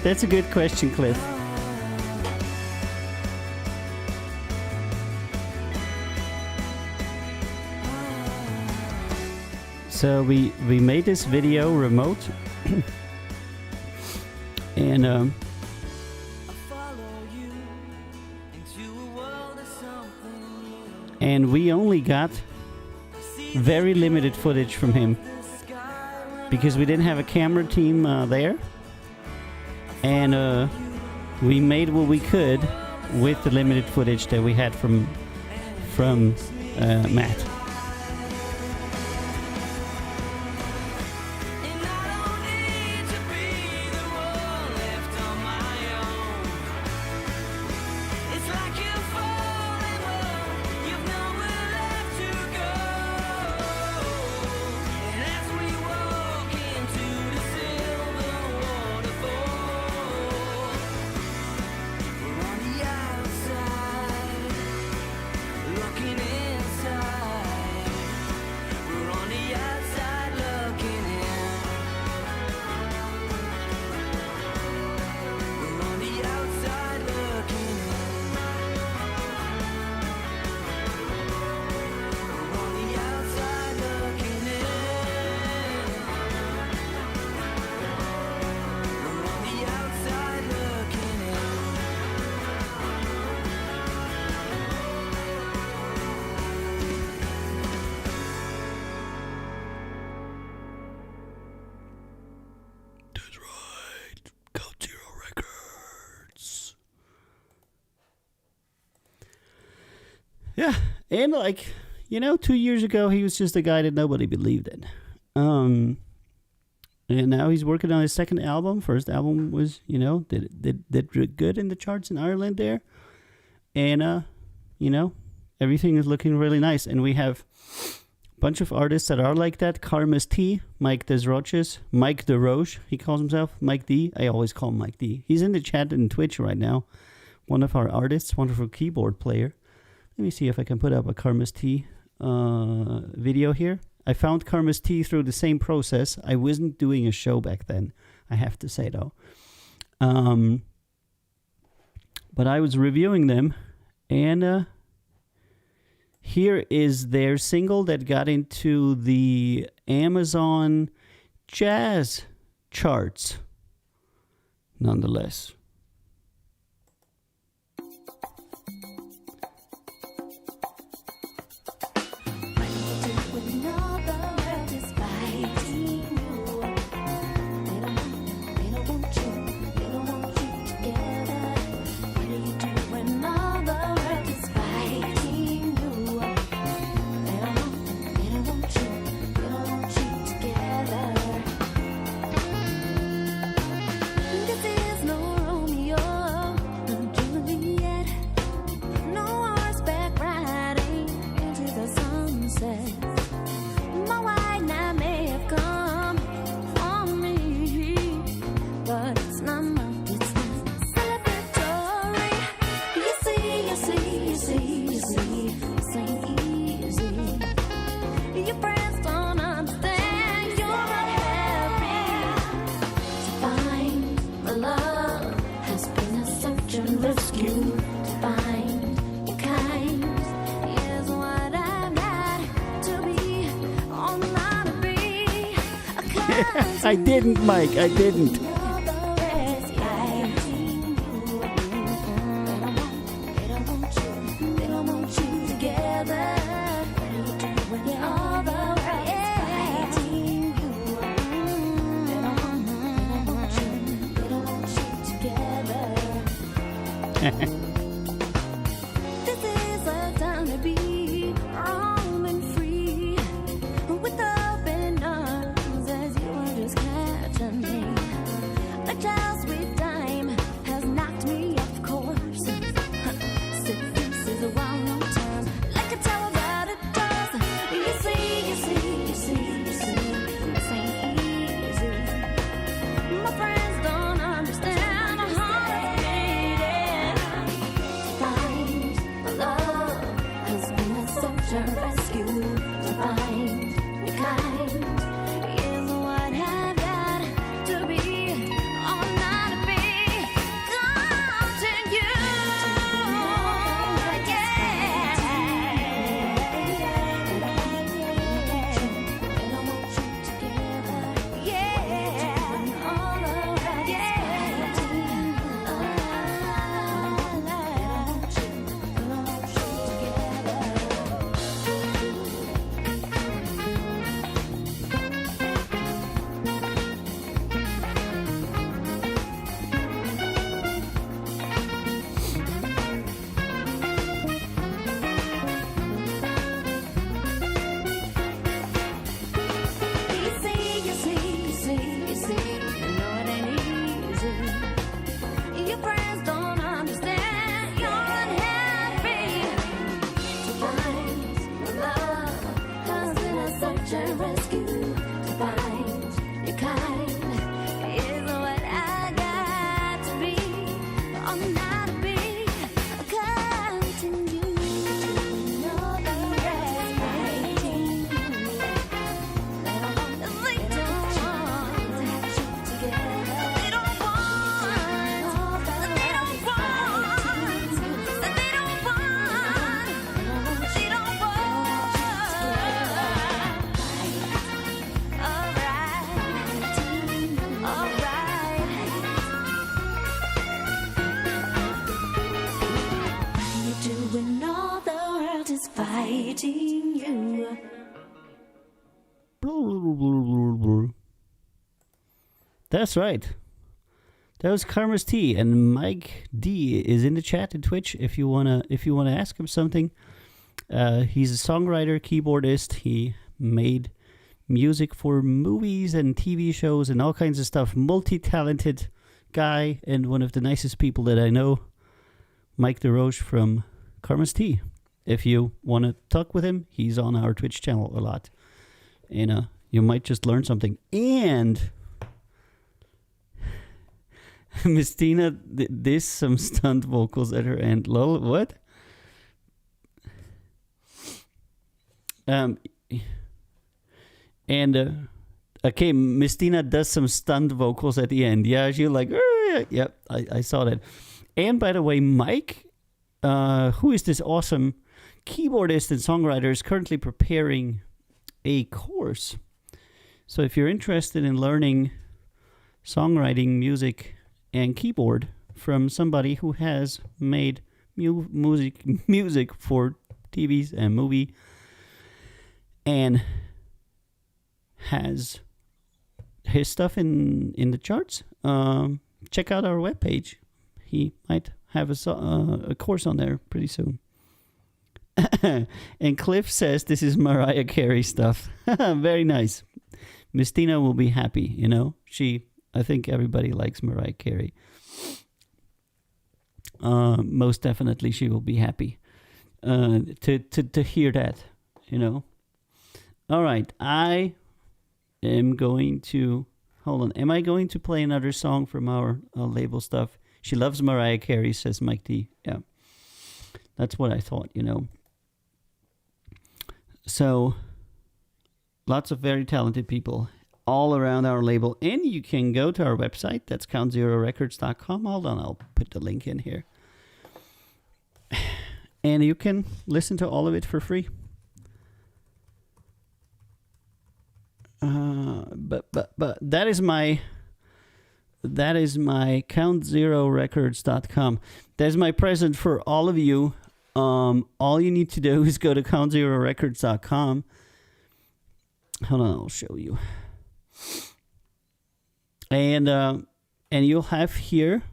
That's a good question, Cliff. So we made this video remote, and
Follow you into a world of something new.
and we only got very limited footage from him because we didn't have a camera team there, and we made what we could with the limited footage that we had from Matt.
And I don't need to be the one left on my own. It's like you're falling, but you've nowhere left to go. And as we walk into the silver waterfall, we're on the outside, looking inside. We're on the outside looking in. We're on the outside looking in. We're on the outside looking in. We're on the outside looking in.
That's right. Code Zero Records. Yeah, and 2 years ago he was just a guy that nobody believed in. And now he's working on his second album. First album was, did good in the charts in Ireland there. And everything is looking really nice. And we have a bunch of artists that are like that. Karmas T, Mike Desroches, Mike DeRoche, he calls himself. Mike D, I always call him Mike D. He's in the chat and Twitch right now. One of our artists, wonderful keyboard player. Let me see if I can put up a Karmas T video here. I found Karmas T through the same process. I wasn't doing a show back then, I have to say though. But I was reviewing them, and here is their single that got into the Amazon jazz charts, nonetheless. I didn't, Mike. I didn't. That's right. That was Karma's Tea, and Mike D is in the chat in Twitch if you wanna ask him something. He's a songwriter, keyboardist. He made music for movies and TV shows and all kinds of stuff. Multi-talented guy and one of the nicest people that I know. Mike DeRoche from Karma's Tea. If you want to talk with him, he's on our Twitch channel a lot. And you might just learn something. And Miss Tina did some stunt vocals at her end. Lol, what? Okay, Miss Tina does some stunt vocals at the end. Yeah, she's like, Yep, I saw that. And by the way, Mike, who is this awesome keyboardist and songwriter, is currently preparing a course. So if you're interested in learning songwriting, music, and keyboard from somebody who has made music for TVs and movie and has his stuff in the charts, check out our webpage. He might have a course on there pretty soon. And Cliff says this is Mariah Carey stuff. Very nice. Miss Tina will be happy, you know. I think everybody likes Mariah Carey. Most definitely she will be happy to hear that, you know. All right, I am going to... Hold on. Am I going to play another song from our label stuff? She loves Mariah Carey, says Mike D. Yeah. That's what I thought, you know. So, lots of very talented people all around our label. And you can go to our website. That's countzerorecords.com. Hold on. I'll put the link in here. And you can listen to all of it for free. But that is my countzerorecords.com. That's my present for all of you. All you need to do is go to countzerorecords.com. Hold on, I'll show you. And you'll have here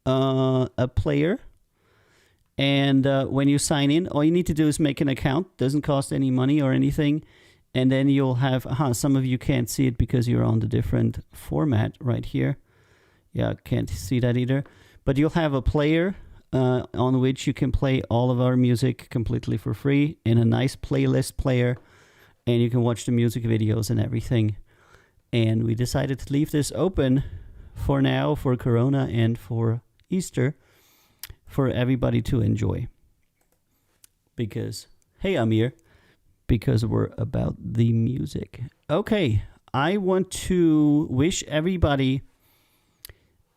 a player. And when you sign in, all you need to do is make an account. Doesn't cost any money or anything. And then you'll have, some of you can't see it because you're on the different format right here. Yeah, can't see that either. But you'll have a player on which you can play all of our music completely for free in a nice playlist player. And you can watch the music videos and everything. And we decided to leave this open for now, for Corona and for Easter, for everybody to enjoy. Because, hey Amir, because we're about the music. Okay, I want to wish everybody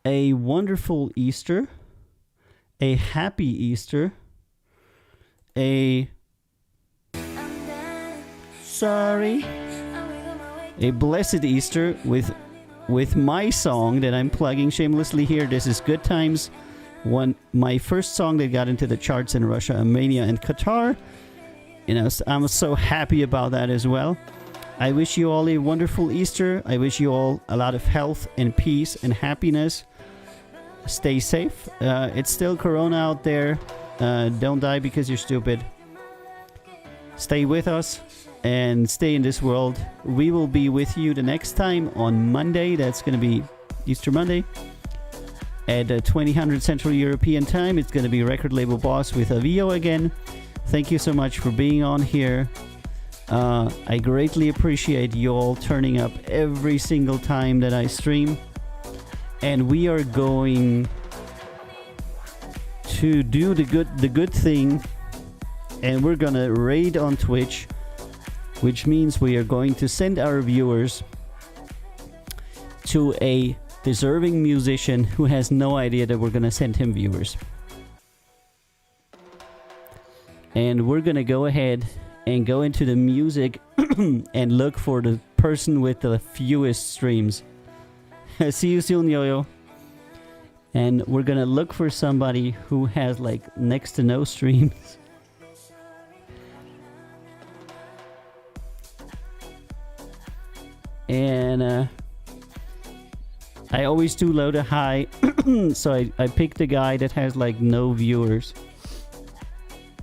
a wonderful Easter, a happy Easter, a blessed Easter with my song that I'm plugging shamelessly here. This is Good Times, my first song that got into the charts in Russia, Armenia, and Qatar. You know, I'm so happy about that as well. I wish you all a wonderful Easter. I wish you all a lot of health and peace and happiness. Stay safe. It's still Corona out there. Don't die because you're stupid. Stay with us and stay in this world. We will be with you the next time on Monday. That's going to be Easter Monday at 2000 Central European Time. It's going to be Record Label Boss with Avio again. Thank you so much for being on here. I greatly appreciate you all turning up every single time that I stream. And we are going to do the good thing. And we're going to raid on Twitch, which means we are going to send our viewers to a deserving musician who has no idea that we're going to send him viewers. And we're going to go ahead and go into the music and look for the person with the fewest streams. See you soon, Yo-Yo. And we're going to look for somebody who has like next to no streams. And I always do low to high. So I picked a guy that has like no viewers.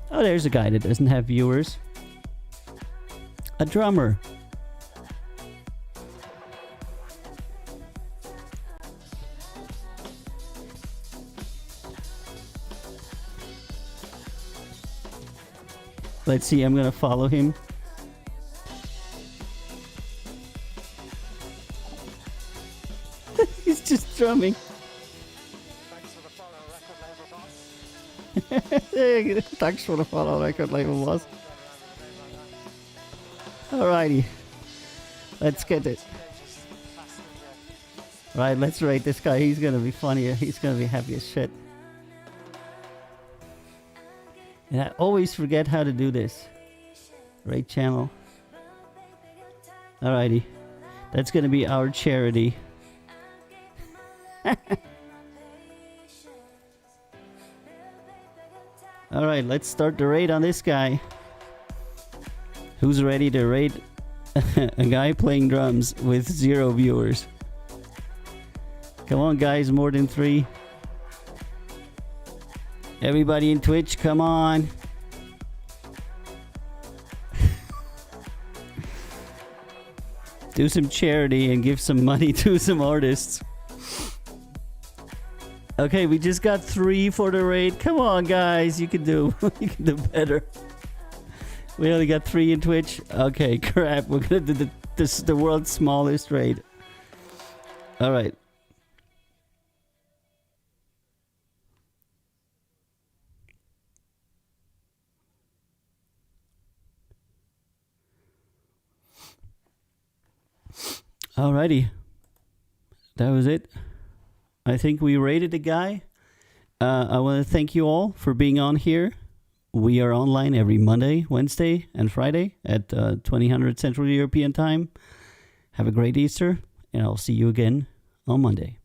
Oh, there's a guy that doesn't have viewers. A drummer. Let's see, I'm gonna follow him. He's just drumming. Thanks for the follow, Record Label Boss. Alrighty. Let's get it. Right, let's rate this guy. He's gonna be funny. He's gonna be happy as shit. And I always forget how to do this. Rate channel. Alrighty. That's gonna be our charity. Alright, let's start the raid on this guy. Who's ready to raid a guy playing drums with 0 viewers? Come on, guys, more than 3. Everybody in Twitch, come on. Do some charity and give some money to some artists. Okay, we just got 3 for the raid. Come on, guys, you can do you can do better. We only got 3 in Twitch. Okay, crap. We're gonna do the world's smallest raid. All right. Alrighty. That was it. I think we rated the guy. I want to thank you all for being on here. We are online every Monday, Wednesday, and Friday at 2000 Central European Time. Have a great Easter, and I'll see you again on Monday.